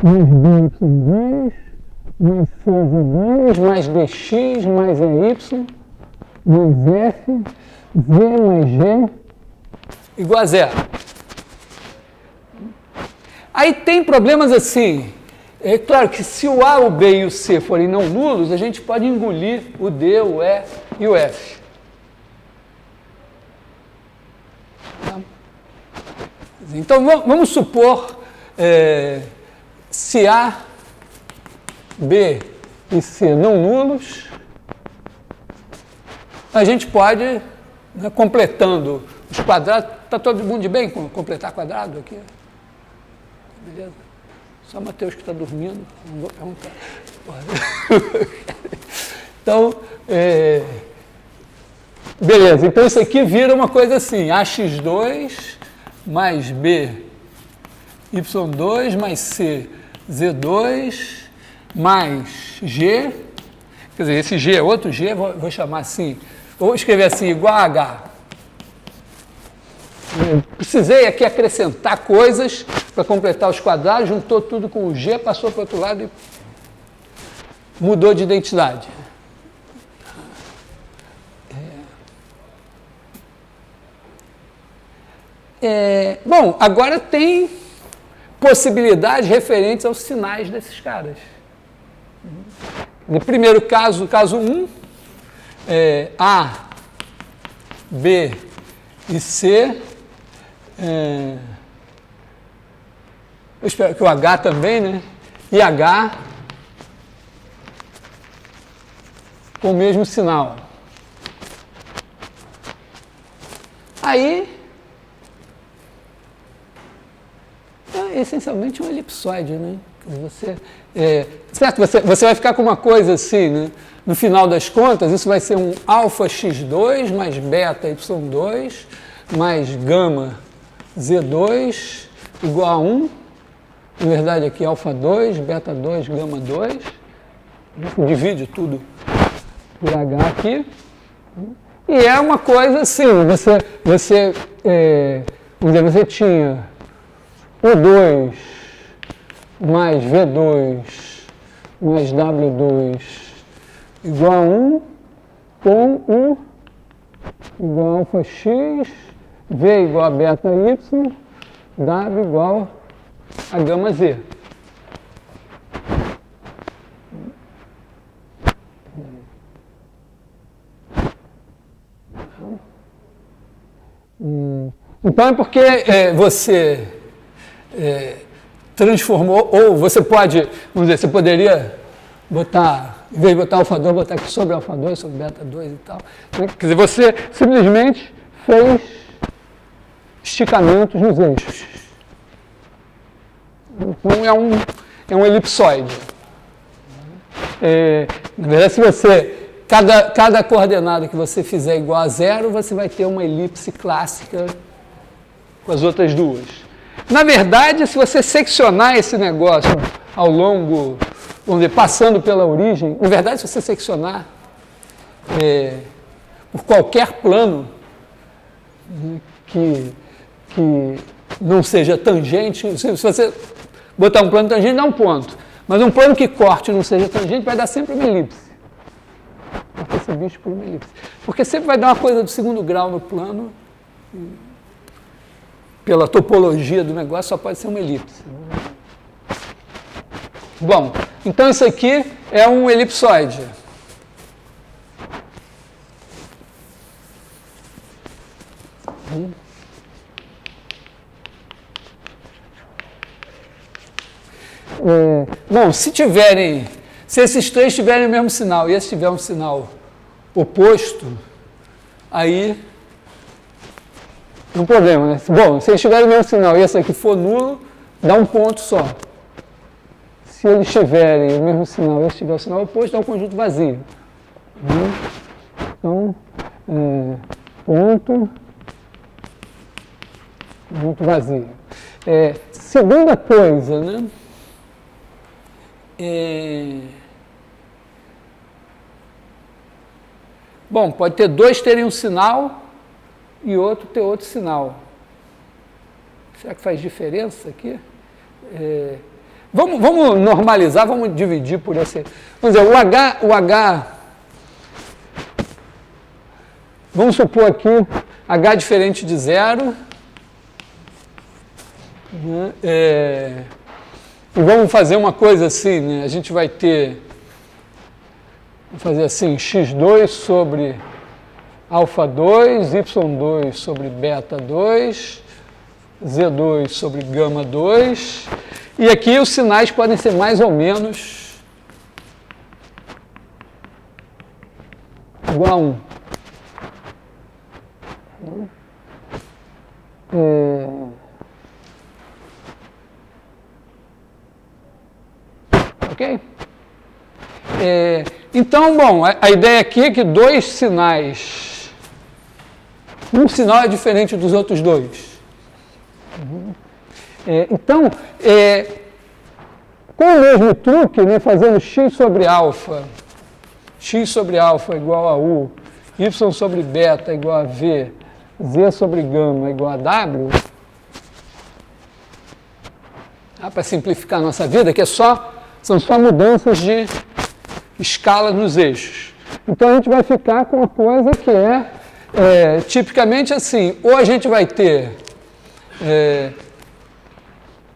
mais BY2 mais CZ2 mais DX mais EY mais F, V mais G igual a 0. Aí tem problemas assim. É claro que se o A, o B e o C forem não nulos, a gente pode engolir o D, o E e o F. Então vamos supor se A, B e C não nulos, a gente pode, né, completando os quadrados, está todo mundo de bem com completar quadrado aqui? Beleza? Só o Matheus que está dormindo, não vou perguntar. Então, beleza, então isso aqui vira uma coisa assim, AX2 mais B, Y2 mais C, Z2 mais G, quer dizer, esse G é outro G, vou chamar assim, vou escrever assim, igual a H. Precisei aqui acrescentar coisas para completar os quadrados, juntou tudo com o G, passou para o outro lado e mudou de identidade. Bom, agora tem possibilidades referentes aos sinais desses caras. No primeiro caso, caso 1, A, B e C, eu espero que o H também, né? E H com o mesmo sinal. Aí, é essencialmente um elipsoide, né? Certo? Você vai ficar com uma coisa assim, né? No final das contas, isso vai ser um alfa x2 mais beta y2 mais gama z2 igual a 1. Na verdade, aqui alfa 2, beta 2, gama 2. Divide tudo por H aqui. E é uma coisa assim, você tinha O2 mais V2 mais W2 igual a 1 com U igual a alfa x, V igual a beta y, W igual a gama z. Então é porque você transformou, ou você pode, vamos dizer, você poderia botar, em vez de botar alfa 2, botar aqui sobre alfa 2, sobre beta 2 e tal. Quer dizer, você simplesmente fez esticamentos nos eixos. Então é um elipsoide. Na verdade, se você, cada coordenada que você fizer igual a zero, você vai ter uma elipse clássica com as outras duas. Na verdade, se você seccionar esse negócio ao longo, vamos dizer, passando pela origem, na verdade, se você seccionar por qualquer plano que não seja tangente, se você botar um plano tangente, dá um ponto. Mas um plano que corte e não seja tangente vai dar sempre uma elipse. Vai ter esse bicho por uma elipse. Porque sempre vai dar uma coisa do segundo grau no plano. Pela topologia do negócio, só pode ser uma elipse. Bom, então isso aqui é um elipsoide. Bom, se esses três tiverem o mesmo sinal e esse tiver um sinal oposto, aí não tem problema, né? Bom, se eles tiverem o mesmo sinal e esse aqui for nulo, dá um ponto só. Se eles tiverem o mesmo sinal e esse tiver o sinal oposto, dá um conjunto vazio. Então, ponto, conjunto vazio. Segunda coisa, né? Bom, pode ter dois terem um sinal e outro ter outro sinal. Será que faz diferença aqui? Vamos normalizar, vamos dividir por esse. Vamos dizer, o H, vamos supor aqui, H diferente de zero. Né? E vamos fazer uma coisa assim, né? A gente vai ter, vamos fazer assim, x2 sobre alfa 2, y2 sobre beta 2, Z2 sobre gama 2. E aqui os sinais podem ser mais ou menos igual a 1. Ok? Então, bom, a ideia aqui é que dois sinais, um sinal é diferente dos outros dois. Então, com o mesmo truque, né, fazendo x sobre alfa igual a u, y sobre beta igual a v, z sobre gama igual a w, para simplificar a nossa vida, que são só mudanças de escala nos eixos. Então a gente vai ficar com uma coisa que é tipicamente assim, ou a gente vai ter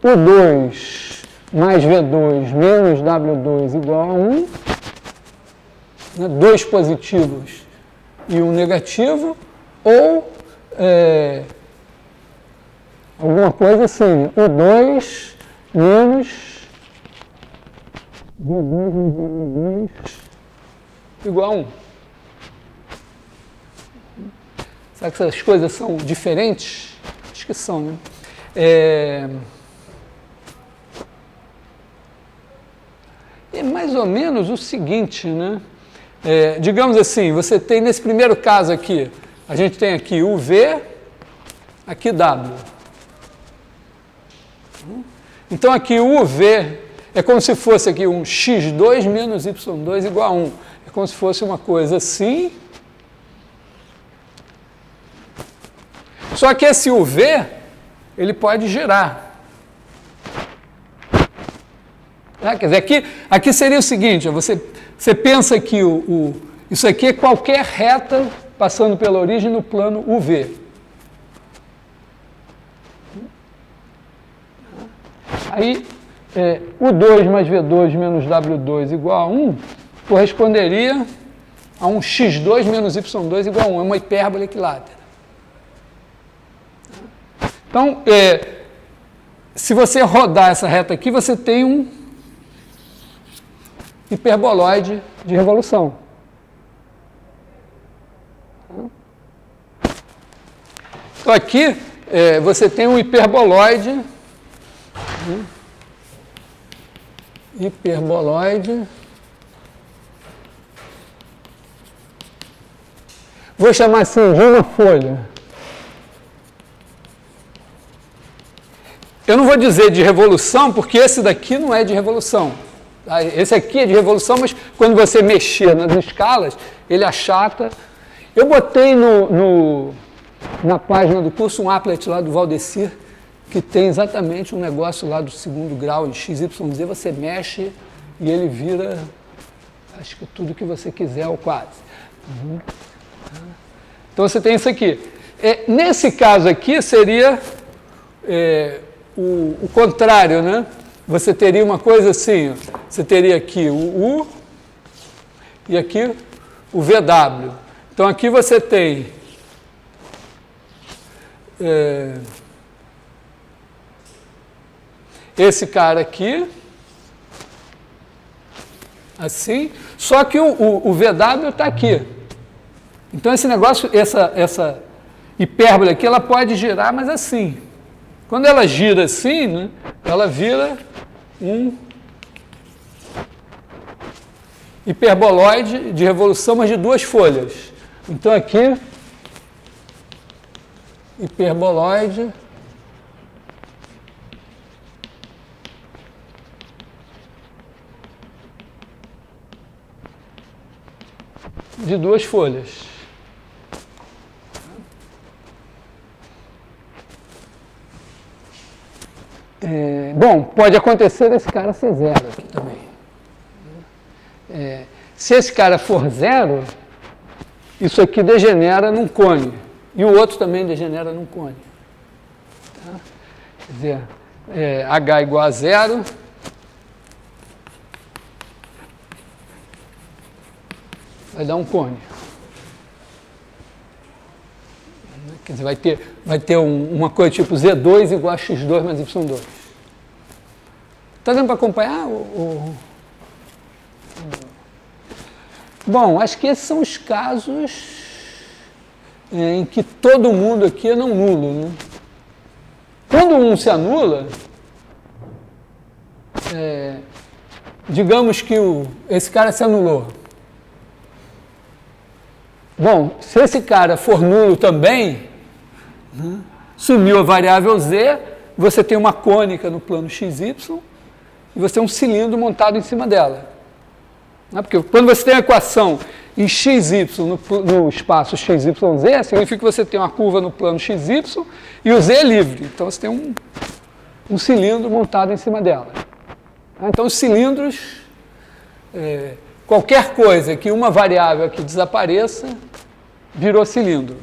U2 mais V2 menos W2 igual a 1, né, dois positivos e um negativo, ou alguma coisa assim, U2 menos V2 igual a 1. Será que essas coisas são diferentes? Acho que são, né? É mais ou menos o seguinte, né? Digamos assim, você tem nesse primeiro caso aqui, a gente tem aqui UV, aqui W. Então aqui o UV é como se fosse aqui um x2 menos y2 igual a 1. É como se fosse uma coisa assim. Só que esse UV, ele pode girar. Quer dizer, aqui seria o seguinte, você pensa que isso aqui é qualquer reta passando pela origem no plano UV. Aí, U2 mais V2 menos W2 igual a 1 corresponderia a um x2 menos y2 igual a 1. É uma hipérbole equilátera. Então, se você rodar essa reta aqui, você tem um hiperboloide de revolução. Então, aqui você tem um hiperboloide. Vou chamar assim de uma folha. Eu não vou dizer de revolução, porque esse daqui não é de revolução. Tá? Esse aqui é de revolução, mas quando você mexer nas escalas, ele achata. Eu botei na página do curso um applet lá do Valdecir, que tem exatamente um negócio lá do segundo grau, de XYZ, você mexe e ele vira, acho que tudo que você quiser, ou quase. Então você tem isso aqui. Nesse caso aqui seria o contrário, né? Você teria uma coisa assim, ó. Você teria aqui o U e aqui o VW. Então aqui você tem esse cara aqui, assim, só que o VW está aqui. Então esse negócio, essa hipérbole aqui, ela pode girar, mas assim. Quando ela gira assim, né, ela vira um hiperboloide de revolução, mas de duas folhas. Então aqui, hiperboloide de duas folhas. Bom, pode acontecer esse cara ser zero aqui também. Se esse cara for zero, isso aqui degenera num cone. E o outro também degenera num cone. Tá? Quer dizer, H igual a zero. Vai dar um cone. Quer dizer, vai ter uma coisa tipo Z2 igual a X2 mais Y2. Está dando para acompanhar? Bom, acho que esses são os casos em que todo mundo aqui é não nulo. Né? Quando um se anula, digamos que esse cara se anulou. Bom, se esse cara for nulo também, né, sumiu a variável z, você tem uma cônica no plano xy e você tem um cilindro montado em cima dela. Né, porque quando você tem a equação em xy no espaço xyz, significa que você tem uma curva no plano xy e o z é livre. Então você tem um cilindro montado em cima dela. Então os cilindros, qualquer coisa que uma variável aqui desapareça, virou cilindro.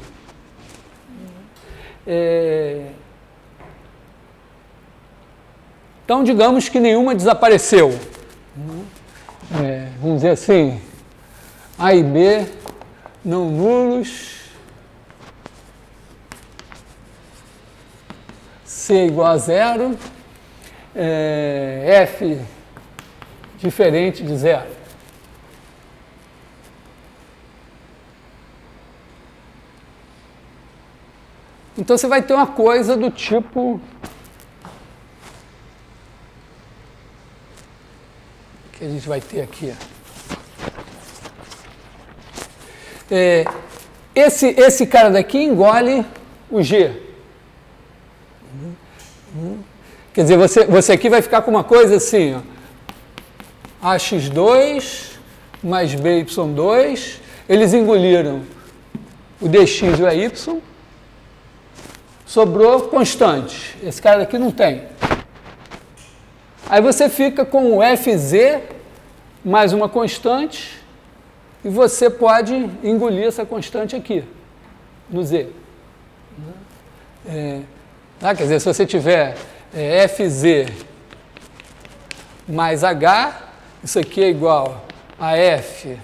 Então digamos que nenhuma desapareceu. Vamos dizer assim, A e B não nulos, C igual a zero, F diferente de zero. Então você vai ter uma coisa do tipo que a gente vai ter aqui. Esse cara daqui engole o G. Quer dizer, você aqui vai ficar com uma coisa assim, ó, AX2 mais BY2, eles engoliram o DX e o AY, sobrou constante. Esse cara daqui não tem. Aí você fica com o FZ mais uma constante e você pode engolir essa constante aqui, no Z. Quer dizer, se você tiver FZ mais H, isso aqui é igual a F,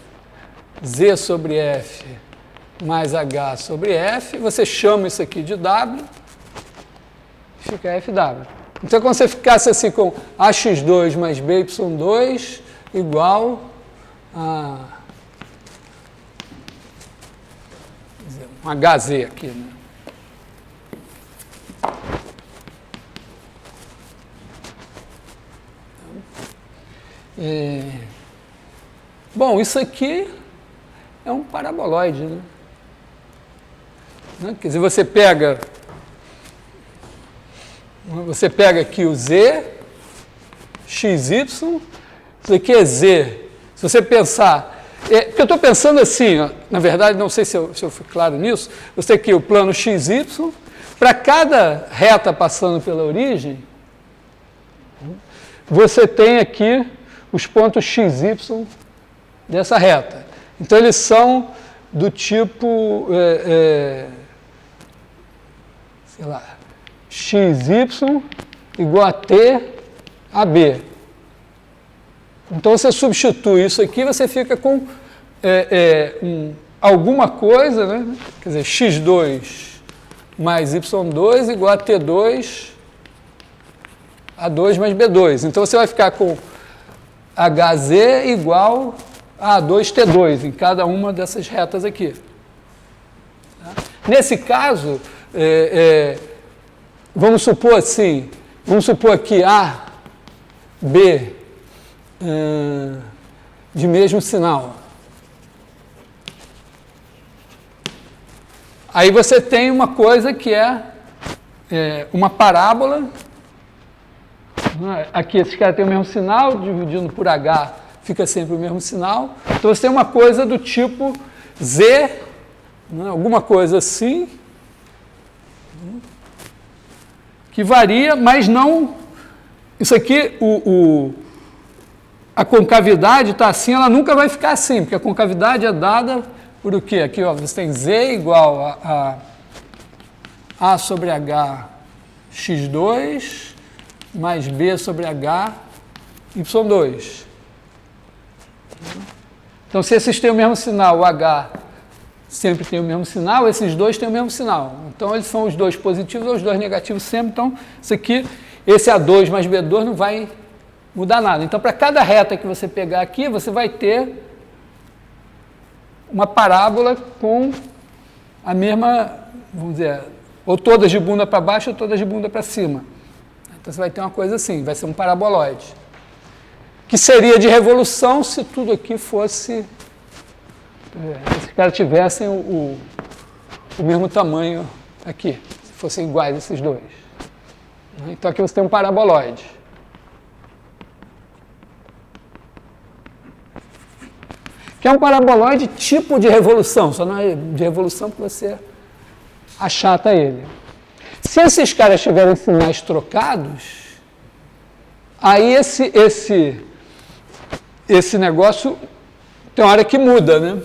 Z sobre F mais H sobre F, você chama isso aqui de W, fica FW. Então, quando você ficasse assim com AX2 mais BY2 igual a um HZ aqui, né? Bom, isso aqui é um paraboloide, né? Quer dizer, você pega aqui o Z, XY, isso aqui é Z. Se você pensar... porque eu estou pensando assim, ó, na verdade, não sei se eu fui claro nisso, você tem aqui o plano XY, para cada reta passando pela origem, você tem aqui os pontos XY dessa reta. Então, eles são do tipo, sei lá, XY igual a T a B. Então, você substitui isso aqui, você fica com alguma coisa, né? Quer dizer, X2 mais Y2 igual a T2 A2 mais B2. Então, você vai ficar com HZ igual a A2T2 em cada uma dessas retas aqui. Nesse caso, vamos supor assim, vamos supor que A, B, de mesmo sinal. Aí você tem uma coisa que é uma parábola. Aqui esses caras têm o mesmo sinal, dividindo por H fica sempre o mesmo sinal. Então você tem uma coisa do tipo Z, né, alguma coisa assim, que varia, mas não... Isso aqui, a concavidade está assim, ela nunca vai ficar assim, porque a concavidade é dada por o quê? Aqui, ó, você tem Z igual a sobre H x2 mais B sobre H y2. Então, se esses têm o mesmo sinal, o H sempre tem o mesmo sinal, esses dois têm o mesmo sinal. Então, eles são os dois positivos ou os dois negativos sempre. Então, isso aqui, esse A2 mais B2 não vai mudar nada. Então, para cada reta que você pegar aqui, você vai ter uma parábola com a mesma, vamos dizer, ou todas de bunda para baixo ou todas de bunda para cima. Então, você vai ter uma coisa assim, vai ser um paraboloide. Que seria de revolução se tudo aqui fosse... se os caras tivessem o mesmo tamanho aqui, se fossem iguais esses dois. Então aqui você tem um paraboloide. Que é um paraboloide tipo de revolução, só não é de revolução porque você achata ele. Se esses caras tiverem sinais trocados, aí esse negócio tem uma hora que muda, né?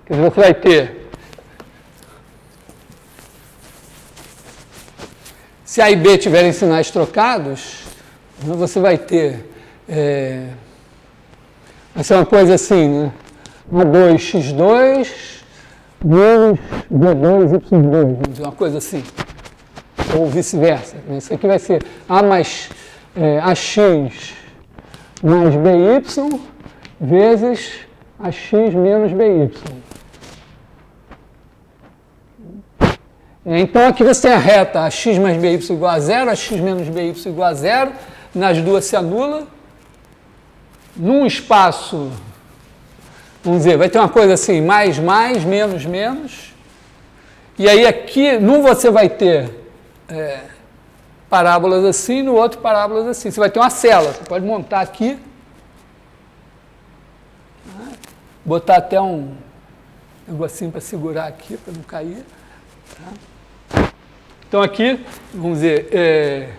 Quer dizer, você vai ter, se A e B tiverem sinais trocados, você vai ter, vai ser uma coisa assim, né? A2x2 menos B2y2, vamos dizer, uma coisa assim, ou vice-versa. Isso aqui vai ser A mais AX mais BY vezes AX menos BY. Então, aqui você tem a reta AX mais BY igual a zero, AX menos BY igual a zero, nas duas se anula. Num espaço, vamos dizer, vai ter uma coisa assim, mais, menos, menos. E aí aqui, num você vai ter parábolas assim, no outro parábolas assim. Você vai ter uma cela, você pode montar aqui, botar até um negocinho para segurar aqui, para não cair. Tá? Então aqui, vamos dizer,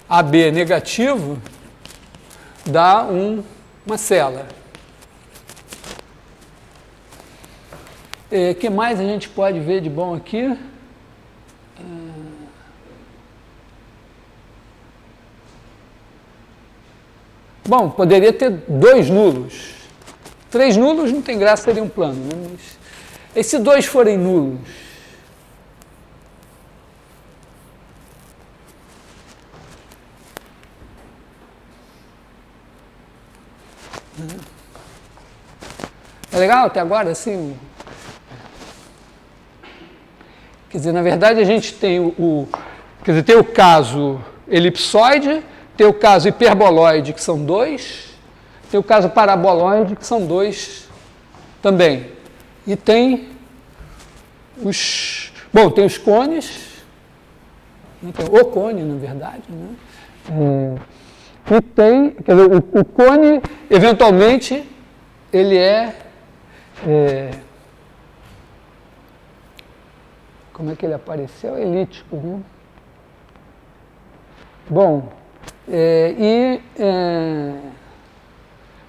AB negativo dá uma cela. O que mais a gente pode ver de bom aqui? Bom, poderia ter 2 nulos. 3 nulos não tem graça, seria um plano. Né? Mas, e se 2 forem nulos? É legal até agora, assim? Quer dizer, na verdade a gente tem quer dizer, tem o caso elipsoide, tem o caso hiperboloide, que são 2, tem o caso paraboloide, que são 2 também. E tem tem os cones, tem o cone, na verdade, né? E tem, quer dizer, o cone, eventualmente, ele como é que ele apareceu? Elíptico, né? Bom,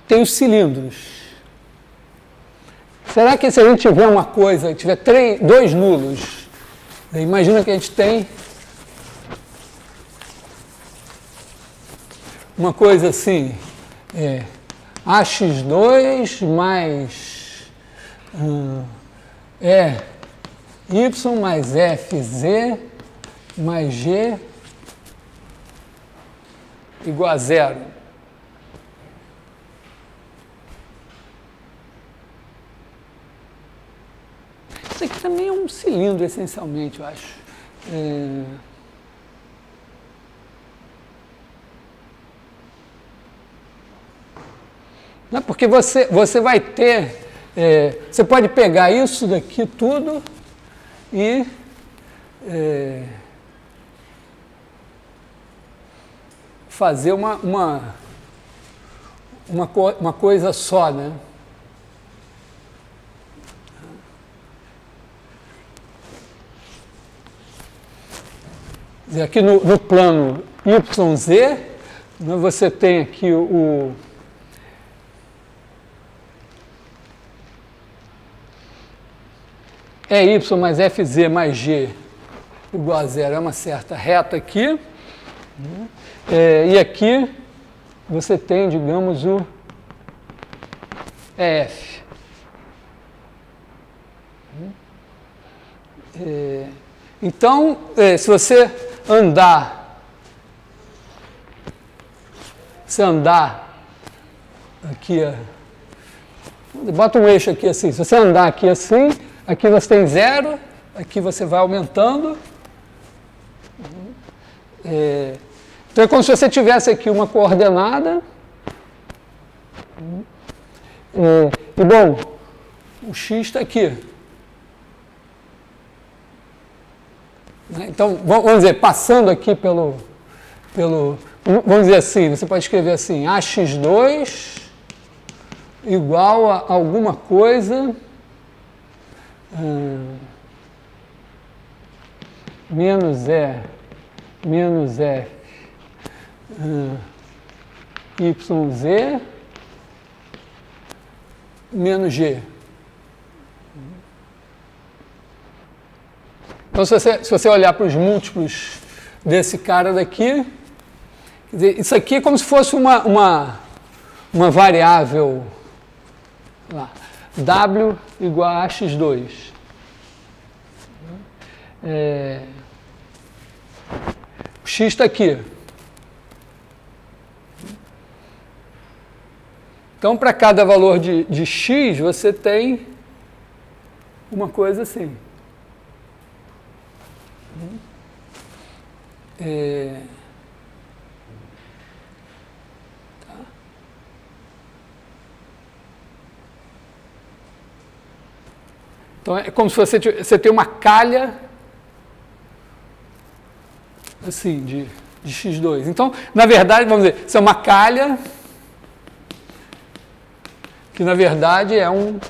tem os cilindros. Será que se a gente tiver uma coisa, tiver 2 nulos, imagina que a gente tem uma coisa assim, AX2 mais Y mais FZ mais G igual a 0. Isso aqui também é um cilindro, essencialmente, eu acho. Não, porque você vai ter... você pode pegar isso daqui tudo e... fazer uma coisa só, né? Aqui no plano YZ, né, você tem aqui o Y mais FZ mais G igual a 0, é uma certa reta aqui. E aqui você tem, digamos, é F. Então, se você andar aqui, bota um eixo aqui assim, se você andar aqui assim, aqui você tem 0, aqui você vai aumentando. Então é como se você tivesse aqui uma coordenada. E bom, o x está aqui. Então, vamos dizer, passando aqui pelo vamos dizer assim, você pode escrever assim, ax2 igual a alguma coisa menos f yz menos g. Então, se você olhar para os múltiplos desse cara daqui, quer dizer, isso aqui é como se fosse uma variável lá, w igual a x2. O x está aqui. Então, para cada valor de x, você tem uma coisa assim. Tá. Então, é como se você tem uma calha assim, de x2. Então, na verdade, vamos dizer, isso é uma calha que, na verdade, é um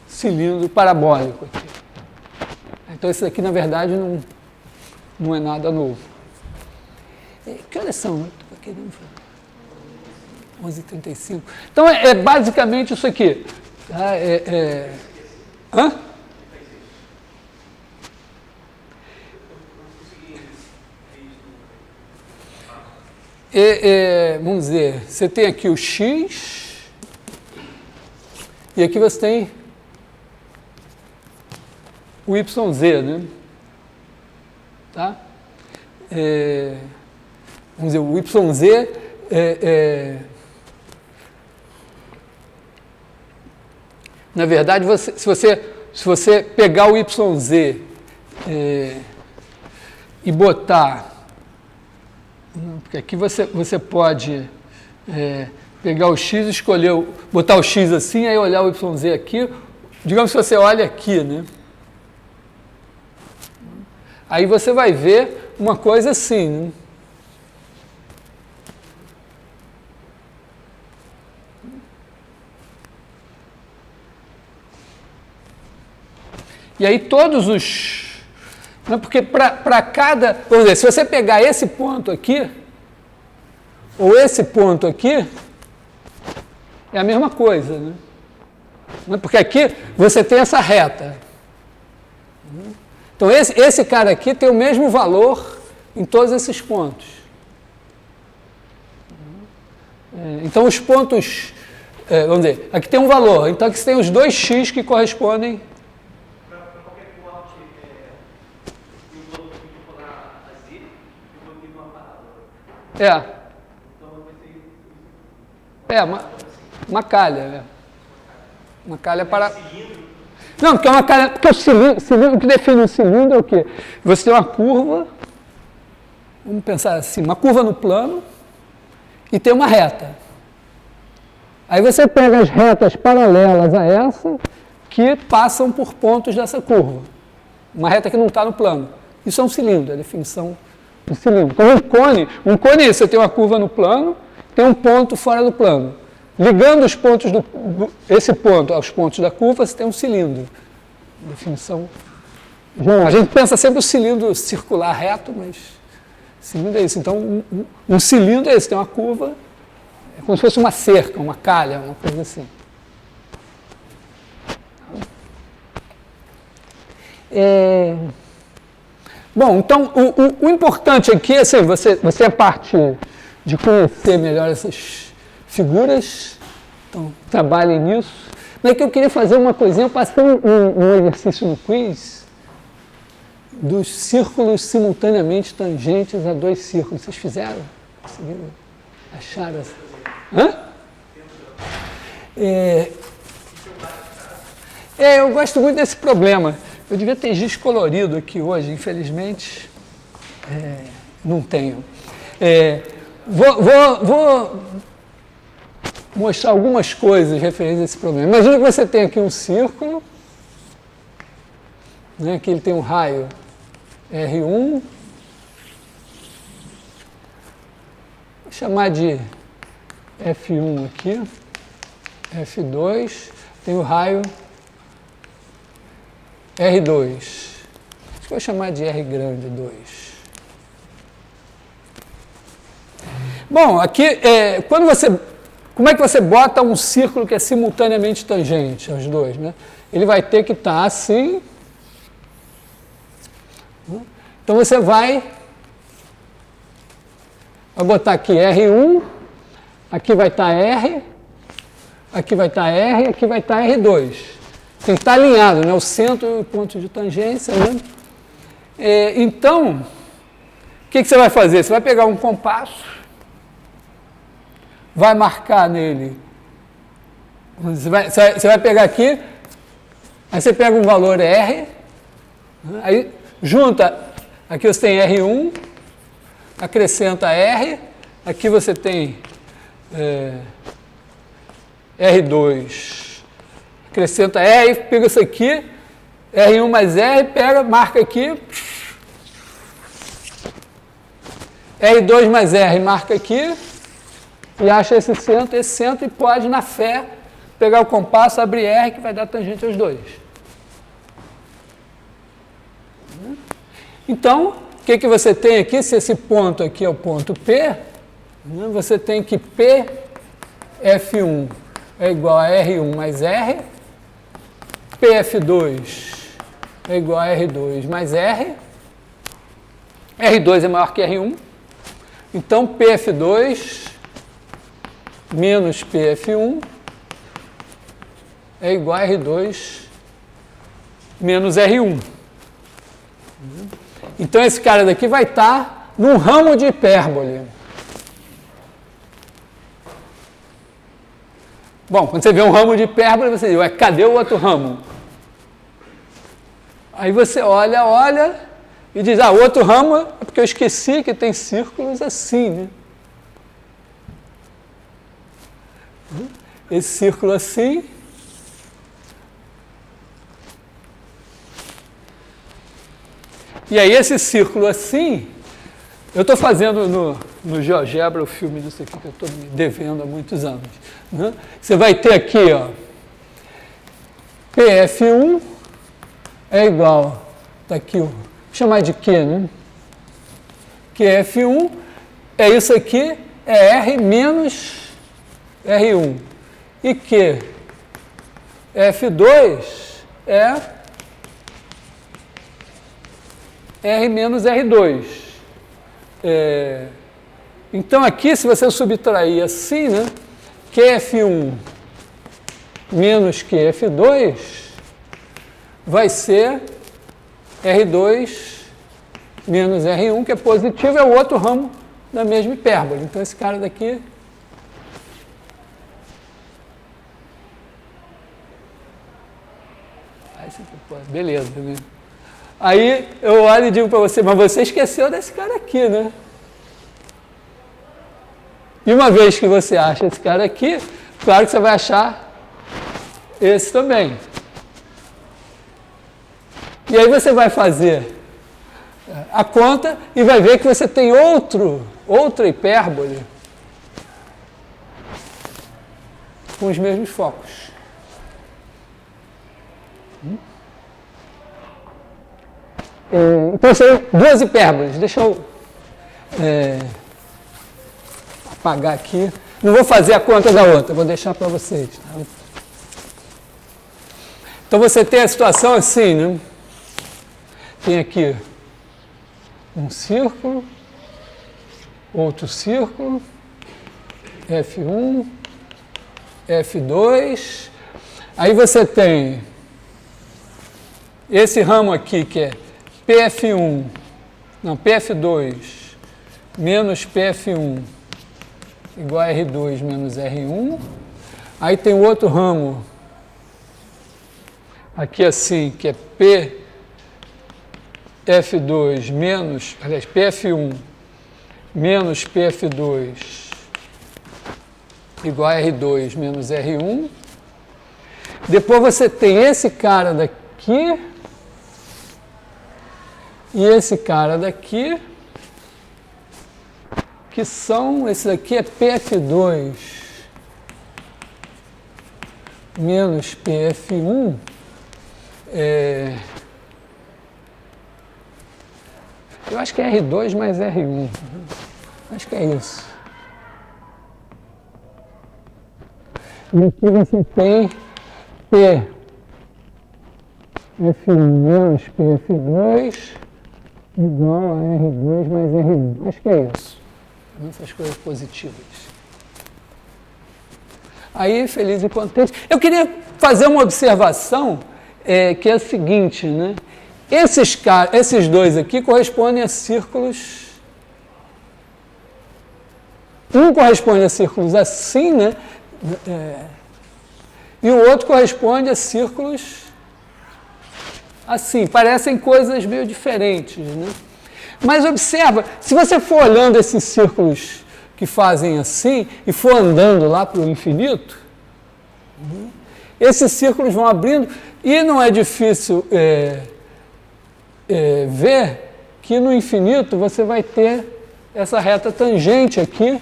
cilindro parabólico aqui. Então, isso aqui, na verdade, não é nada novo. Que horas são? Estou querendo falar. 11h35. Então, é basicamente isso aqui. Tá? Hã? Vamos dizer, você tem aqui o x e aqui você tem o YZ, né? Tá? Vamos dizer, o YZ na verdade, se você pegar o YZ e botar, porque aqui você pode pegar o x e escolher, botar o x assim, aí olhar o YZ aqui, digamos que você olha aqui, né? Aí você vai ver uma coisa assim, né? E aí todos os... Né, porque para cada... Vamos dizer, se você pegar esse ponto aqui, ou esse ponto aqui, é a mesma coisa, né? Porque aqui você tem essa reta. Então, esse cara aqui tem o mesmo valor em todos esses pontos. Então, os pontos... vamos dizer, aqui tem um valor. Então, aqui você tem os dois x que correspondem... Para qualquer corte, o bloco tripolar a z, o bloco de uma parábola. Então, vai ser... uma calha. Uma calha para... Não, porque é uma calha... Porque o cilindro, o que define um cilindro é o quê? Você tem uma curva, vamos pensar assim, uma curva no plano e tem uma reta. Aí você pega as retas paralelas a essa que passam por pontos dessa curva. Uma reta que não está no plano. Isso é um cilindro, é a definição do cilindro. Como um cone é isso, você tem uma curva no plano, tem um ponto fora do plano. Ligando os pontos esse ponto aos pontos da curva, você tem um cilindro. Definição. A gente pensa sempre o cilindro circular reto, mas cilindro é isso. Então, um cilindro é isso, tem uma curva, é como se fosse uma cerca, uma calha, uma coisa assim. Bom, então, o importante aqui é assim, você a parte de conhecer melhor essas figuras. Então, trabalhem nisso. Mas é que eu queria fazer uma coisinha, eu passei um exercício no quiz dos círculos simultaneamente tangentes a dois círculos. Vocês fizeram? Conseguiram achar essa? Hã? Eu gosto muito desse problema. Eu devia ter giz colorido aqui hoje, infelizmente não tenho. Vou mostrar algumas coisas referentes a esse problema. Imagina que você tem aqui um círculo, né? Aqui ele tem um raio R1, vou chamar de F1 aqui, F2, tem o raio R2, acho que vou chamar de R grande 2. Bom, aqui, como é que você bota um círculo que é simultaneamente tangente aos dois, né? Ele vai ter que estar assim. Então você vai botar aqui R1, aqui vai estar R, aqui vai estar R, aqui vai estar R2. Tem que estar alinhado, né? O centro e o ponto de tangência, né? Então, o que você vai fazer? Você vai pegar um compasso, vai marcar nele. Você vai pegar aqui, aí você pega um valor R, aí junta, aqui você tem R1, acrescenta R, aqui você tem R2, acrescenta R, pega isso aqui, R1 mais R, pega, marca aqui, R2 mais R, marca aqui, e acha esse centro, e pode, na fé, pegar o compasso, abrir R, que vai dar tangente aos dois. Então, o que você tem aqui? Se esse ponto aqui é o ponto P, né, você tem que PF1 é igual a R1 mais R, PF2 é igual a R2 mais R, R2 é maior que R1, então PF2 menos PF1 é igual a R2 menos R1. Então esse cara daqui vai estar num ramo de hipérbole. Bom, quando você vê um ramo de hipérbole, você diz, ué, cadê o outro ramo? Aí você olha e diz, o outro ramo é porque eu esqueci que tem círculos assim, né? Esse círculo assim. E aí esse círculo assim, eu estou fazendo no GeoGebra o filme disso aqui que eu estou me devendo há muitos anos. Né? Você vai ter aqui, ó, PF1 é igual, está aqui, vou chamar de Q, né? QF1 é isso aqui, é R menos R1. E Q F2 é R menos R2. Então, aqui, se você subtrair assim, né, QF1 menos QF2 vai ser R2 menos R1, que é positivo, é o outro ramo da mesma hipérbole. Então, esse cara daqui... Beleza, né? Aí eu olho e digo para você, mas você esqueceu desse cara aqui, né? E uma vez que você acha esse cara aqui, claro que você vai achar esse também. E aí você vai fazer a conta e vai ver que você tem outra hipérbole com os mesmos focos. Então, são duas hipérboles. Deixa eu apagar aqui. Não vou fazer a conta da outra, vou deixar para vocês. Tá? Então, você tem a situação assim, né? Tem aqui um círculo, outro círculo, F1, F2. Aí você tem esse ramo aqui que é PF2 menos PF1 igual a R2 menos R1. Aí tem o outro ramo aqui assim, que é PF2 menos, aliás, PF1 menos PF2 igual a R2 menos R1. Depois você tem esse cara daqui e esse cara daqui, que são, esse daqui é PF2 menos PF1, eu acho que é R2 mais R1, acho que é isso. E aqui você tem PF1 menos PF2 igual a R2 mais R1, acho que é isso. Essas coisas positivas. Aí, feliz e contente. Eu queria fazer uma observação, que é a seguinte, né? Esses dois aqui correspondem a círculos. Um corresponde a círculos assim, né? E o outro corresponde a círculos assim. Parecem coisas meio diferentes, né? Mas observa, se você for olhando esses círculos que fazem assim e for andando lá para o infinito, esses círculos vão abrindo e não é difícil ver que no infinito você vai ter essa reta tangente aqui,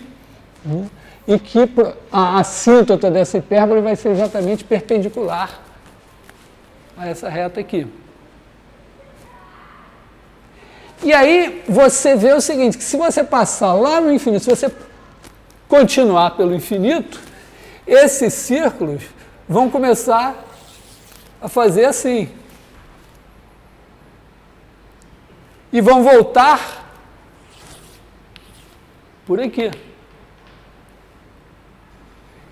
né, e que a assíntota dessa hipérbole vai ser exatamente perpendicular a essa reta aqui. E aí você vê o seguinte, que se você passar lá no infinito, se você continuar pelo infinito, esses círculos vão começar a fazer assim. E vão voltar por aqui.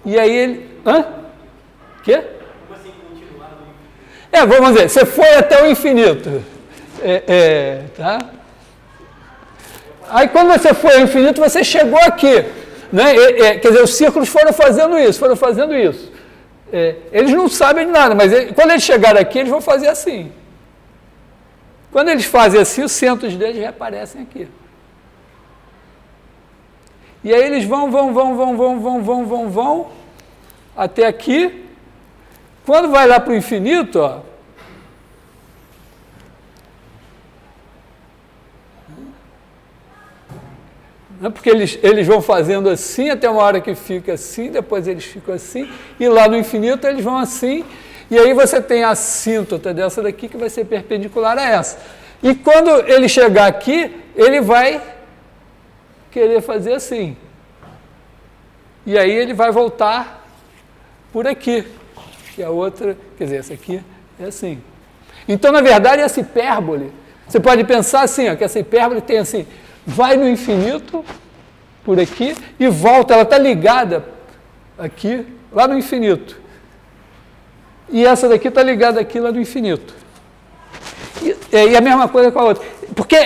E aí ele... Hã? Quê? Como assim continuar no infinito? Vamos dizer, você foi até o infinito. Tá? Aí quando você foi ao infinito, você chegou aqui. Né? Quer dizer, os círculos foram fazendo isso. Eles não sabem de nada, mas quando eles chegarem aqui, eles vão fazer assim. Quando eles fazem assim, os centros deles reaparecem aqui. E aí eles vão até aqui. Quando vai lá para o infinito, ó, porque eles vão fazendo assim até uma hora que fica assim, depois eles ficam assim, e lá no infinito eles vão assim, e aí você tem a assíntota dessa daqui que vai ser perpendicular a essa. E quando ele chegar aqui, ele vai querer fazer assim. E aí ele vai voltar por aqui, que a outra, quer dizer, essa aqui é assim. Então, na verdade, essa hipérbole, você pode pensar assim, ó, que essa hipérbole tem assim, vai no infinito, por aqui, e volta, ela está ligada aqui, lá no infinito. E essa daqui está ligada aqui, lá no infinito. E a mesma coisa com a outra. Porque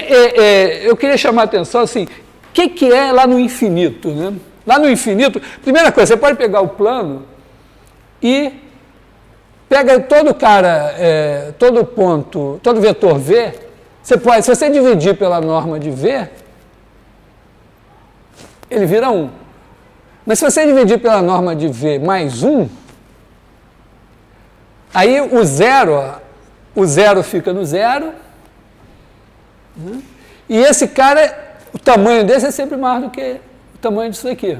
eu queria chamar a atenção, assim, o que é lá no infinito, né? Lá no infinito, primeira coisa, você pode pegar o plano e pega todo todo ponto, todo vetor V, você pode, se você dividir pela norma de V, ele vira 1. Mas se você dividir pela norma de V mais 1, aí o zero fica no zero, né? E esse cara, o tamanho desse é sempre maior do que o tamanho disso daqui.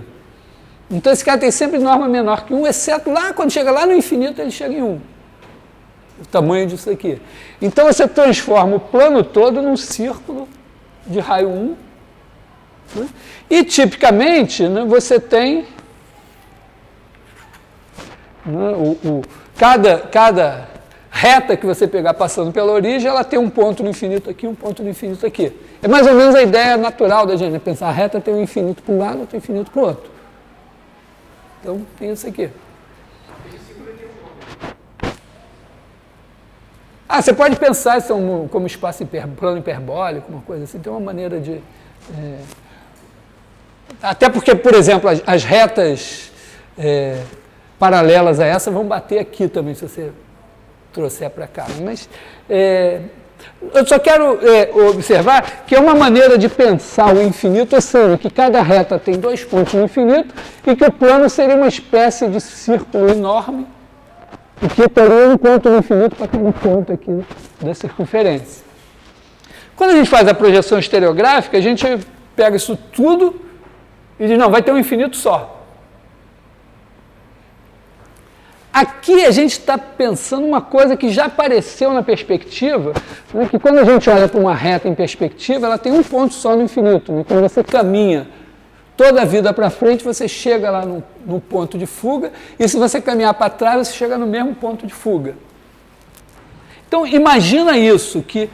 Então esse cara tem sempre norma menor que 1, exceto lá, quando chega lá no infinito, ele chega em 1. O tamanho disso aqui. Então você transforma o plano todo num círculo de raio 1. Né? E tipicamente, né, você tem, né, cada reta que você pegar passando pela origem, ela tem um ponto no infinito aqui, um ponto no infinito aqui. É mais ou menos a ideia natural da gente, né? Pensar a reta tem um infinito para um lado, outro infinito para o outro. Então, tem isso aqui. Você pode pensar isso como espaço plano hiperbólico, uma coisa assim. Tem uma maneira de... Até porque, por exemplo, as retas paralelas a essa vão bater aqui também, se você trouxer para cá. Mas eu só quero observar que é uma maneira de pensar o infinito, ou seja, que cada reta tem 2 pontos no infinito e que o plano seria uma espécie de círculo enorme e que teria um ponto no infinito para cada ponto aqui da circunferência. Quando a gente faz a projeção estereográfica, a gente pega isso tudo e diz, não, vai ter um infinito só. Aqui a gente está pensando uma coisa que já apareceu na perspectiva, né, que quando a gente olha para uma reta em perspectiva, ela tem um ponto só no infinito. Né? Quando você caminha toda a vida para frente, você chega lá no ponto de fuga, e se você caminhar para trás, você chega no mesmo ponto de fuga. Então, imagina isso, que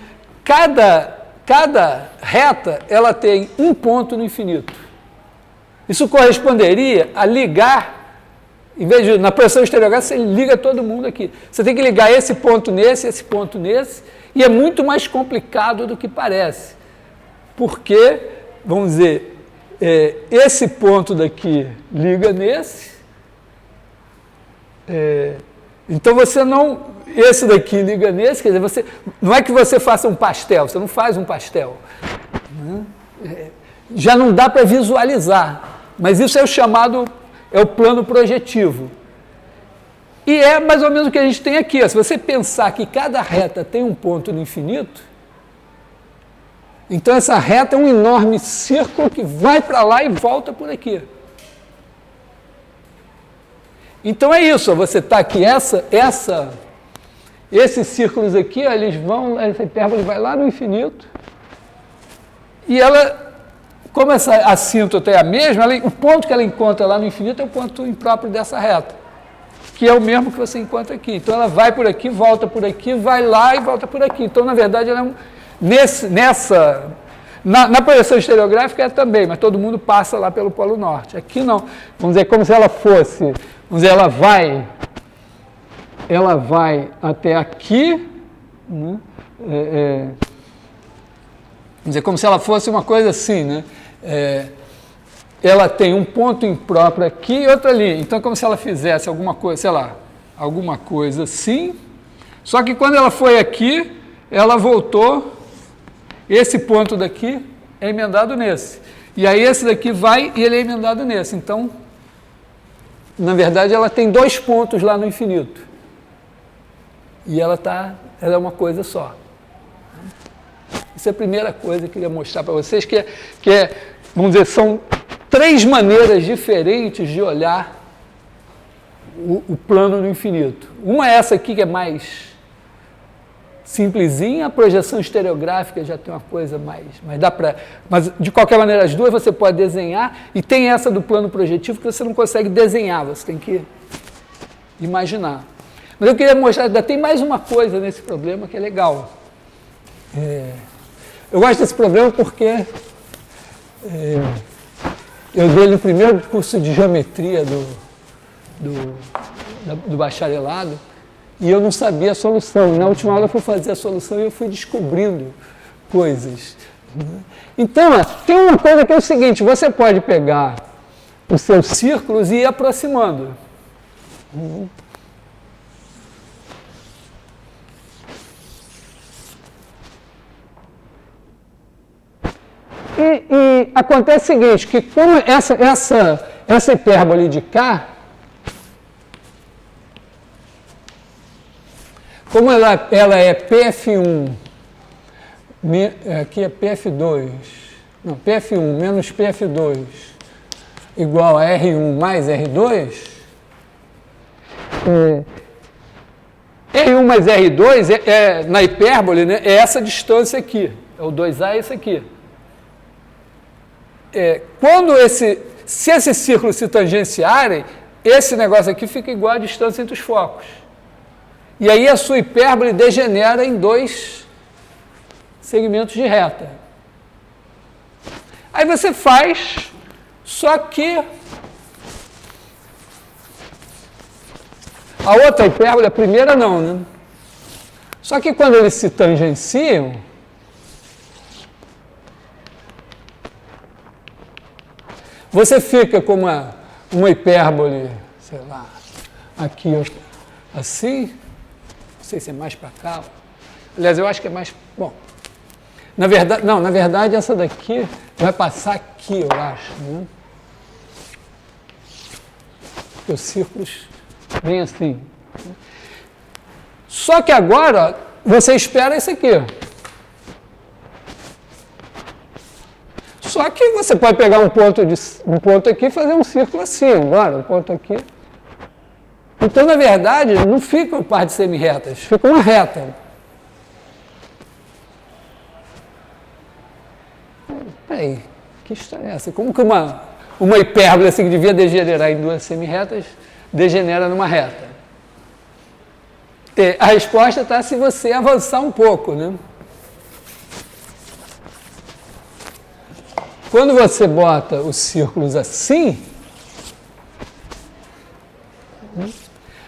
cada reta ela tem um ponto no infinito. Isso corresponderia a ligar, em vez de, na projeção estereográfica, você liga todo mundo aqui. Você tem que ligar esse ponto nesse, e é muito mais complicado do que parece. Porque, vamos dizer, esse ponto daqui liga nesse, então você não... Esse daqui liga nesse, quer dizer, não é que você faça um pastel, você não faz um pastel. Já não dá para visualizar, mas isso é o chamado, é o plano projetivo. E é mais ou menos o que a gente tem aqui. Se você pensar que cada reta tem um ponto no infinito, então essa reta é um enorme círculo que vai para lá e volta por aqui. Então é isso, você está aqui, esses círculos aqui, eles vão, essa hipérbole vai lá no infinito, e ela, como essa assíntota é a mesma, o ponto que ela encontra lá no infinito é o ponto impróprio dessa reta, que é o mesmo que você encontra aqui. Então ela vai por aqui, volta por aqui, vai lá e volta por aqui. Então, na verdade, ela é na projeção estereográfica é também, mas todo mundo passa lá pelo Polo Norte. Aqui não. Vamos dizer, como se ela fosse, vamos dizer, ela vai até aqui, né? Vamos dizer, como se ela fosse uma coisa assim, né? Ela tem um ponto impróprio aqui e outro ali. Então, é como se ela fizesse alguma coisa, sei lá, alguma coisa assim, só que quando ela foi aqui, ela voltou, esse ponto daqui é emendado nesse. E aí esse daqui vai e ele é emendado nesse. Então, na verdade, ela tem 2 pontos lá no infinito. E ela é uma coisa só. Essa é a primeira coisa que eu queria mostrar para vocês, que vamos dizer, são 3 maneiras diferentes de olhar o plano no infinito. Uma é essa aqui, que é mais simplesinha, a projeção estereográfica já tem uma coisa mais... Mas, de qualquer maneira, as duas você pode desenhar, e tem essa do plano projetivo que você não consegue desenhar, você tem que imaginar. Mas eu queria mostrar, ainda tem mais uma coisa nesse problema que é legal. Eu gosto desse problema porque eu dei no primeiro curso de geometria do bacharelado e eu não sabia a solução. Na última aula eu fui fazer a solução e eu fui descobrindo coisas. Então, tem uma coisa que é o seguinte, você pode pegar os seus círculos e ir aproximando. E acontece o seguinte, que como essa hipérbole de cá, como ela é PF1, aqui é PF2, não, PF1 menos PF2 igual a R1 mais R2, R1 mais R2 na hipérbole, né, é essa distância aqui, é o 2A é esse aqui. Se esses círculos se tangenciarem, esse negócio aqui fica igual à distância entre os focos. E aí a sua hipérbole degenera em 2 segmentos de reta. Aí você faz, só que A outra hipérbole, a primeira não, né? Só que quando eles se tangenciam, você fica com uma hipérbole, sei lá, aqui assim, não sei se é mais para cá. Aliás, eu acho que é mais, bom, na verdade essa daqui vai passar aqui, eu acho, né? Porque os círculos vêm assim. Só que agora você espera isso aqui. Só que você pode pegar um ponto aqui e fazer um círculo assim, agora, um ponto aqui. Então, na verdade, não ficam partes semirretas, fica uma reta. Peraí, que história é essa? Como que uma hipérbole assim, que devia degenerar em duas semirretas, degenera numa reta? A resposta está se você avançar um pouco, né? Quando você bota os círculos assim,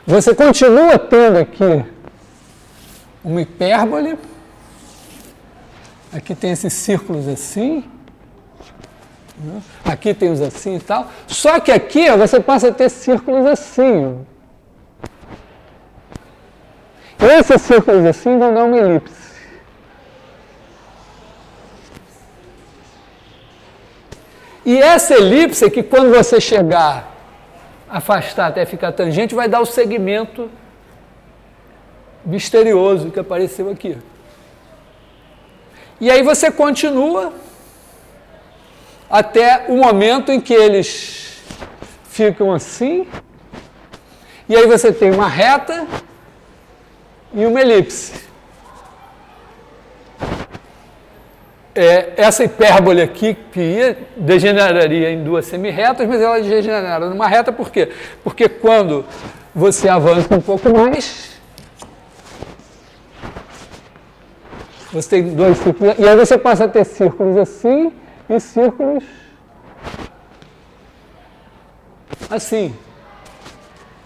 você continua tendo aqui uma hipérbole, aqui tem esses círculos assim, aqui tem os assim e tal, só que aqui ó, você passa a ter círculos assim. Esses círculos assim vão dar uma elipse. E essa elipse é que quando você chegar, afastar até ficar tangente, vai dar o segmento misterioso que apareceu aqui. E aí você continua até o momento em que eles ficam assim, e aí você tem uma reta e uma elipse. Essa hipérbole aqui que degeneraria em duas semirretas, mas ela degenera numa reta por quê? Porque quando você avança um pouco mais, você tem dois círculos, e aí você passa a ter círculos assim e círculos assim.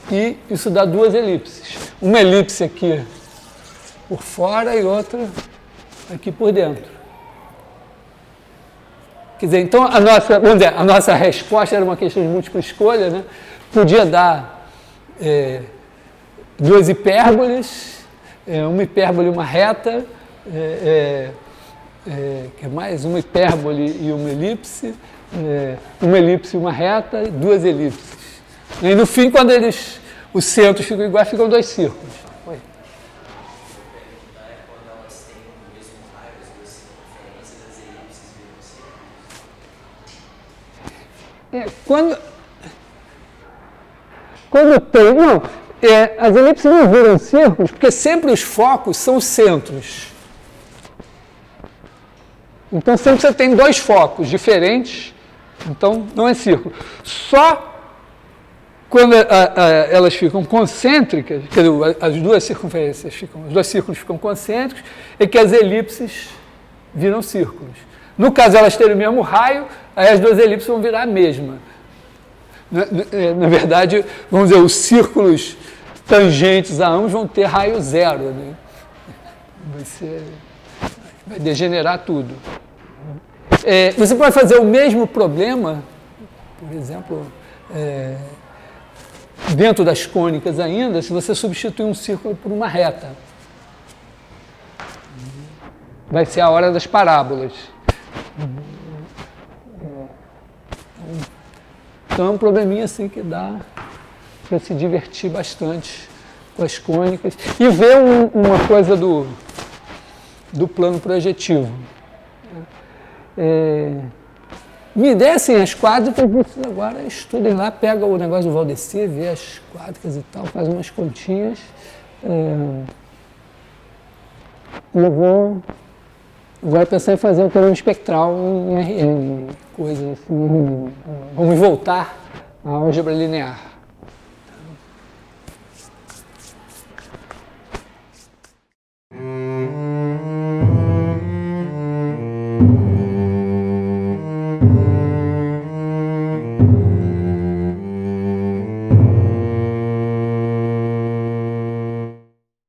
E isso dá duas elipses. Uma elipse aqui por fora e outra aqui por dentro. Quer dizer, então a nossa resposta era uma questão de múltipla escolha, né? Podia dar duas hipérboles, uma hipérbole e uma reta, que mais? Uma hipérbole e uma elipse e uma reta, e duas elipses. E no fim, quando os centros ficam iguais, ficam dois círculos. Oi. Quando tem... Não, as elipses não viram círculos, porque sempre os focos são os centros. Então, sempre você tem dois focos diferentes, então não é círculo. Só quando elas ficam concêntricas, quer dizer, as duas circunferências os dois círculos ficam concêntricos, é que as elipses viram círculos. No caso, elas terem o mesmo raio, aí as duas elipses vão virar a mesma. Na verdade, vamos dizer, os círculos tangentes a ambos vão ter raio zero, né? Vai degenerar tudo. Você pode fazer o mesmo problema, por exemplo, dentro das cônicas ainda, se você substituir um círculo por uma reta. Vai ser a hora das parábolas. Então é um probleminha assim que dá para se divertir bastante com as cônicas e ver uma coisa do plano projetivo. Me dessem as quádricas, vocês agora estudem lá, pega o negócio do Valdeci, vê as quádricas e tal, faz umas continhas. Eu vou pensar em fazer um teorema espectral em RN, coisas assim. Vamos voltar à álgebra linear.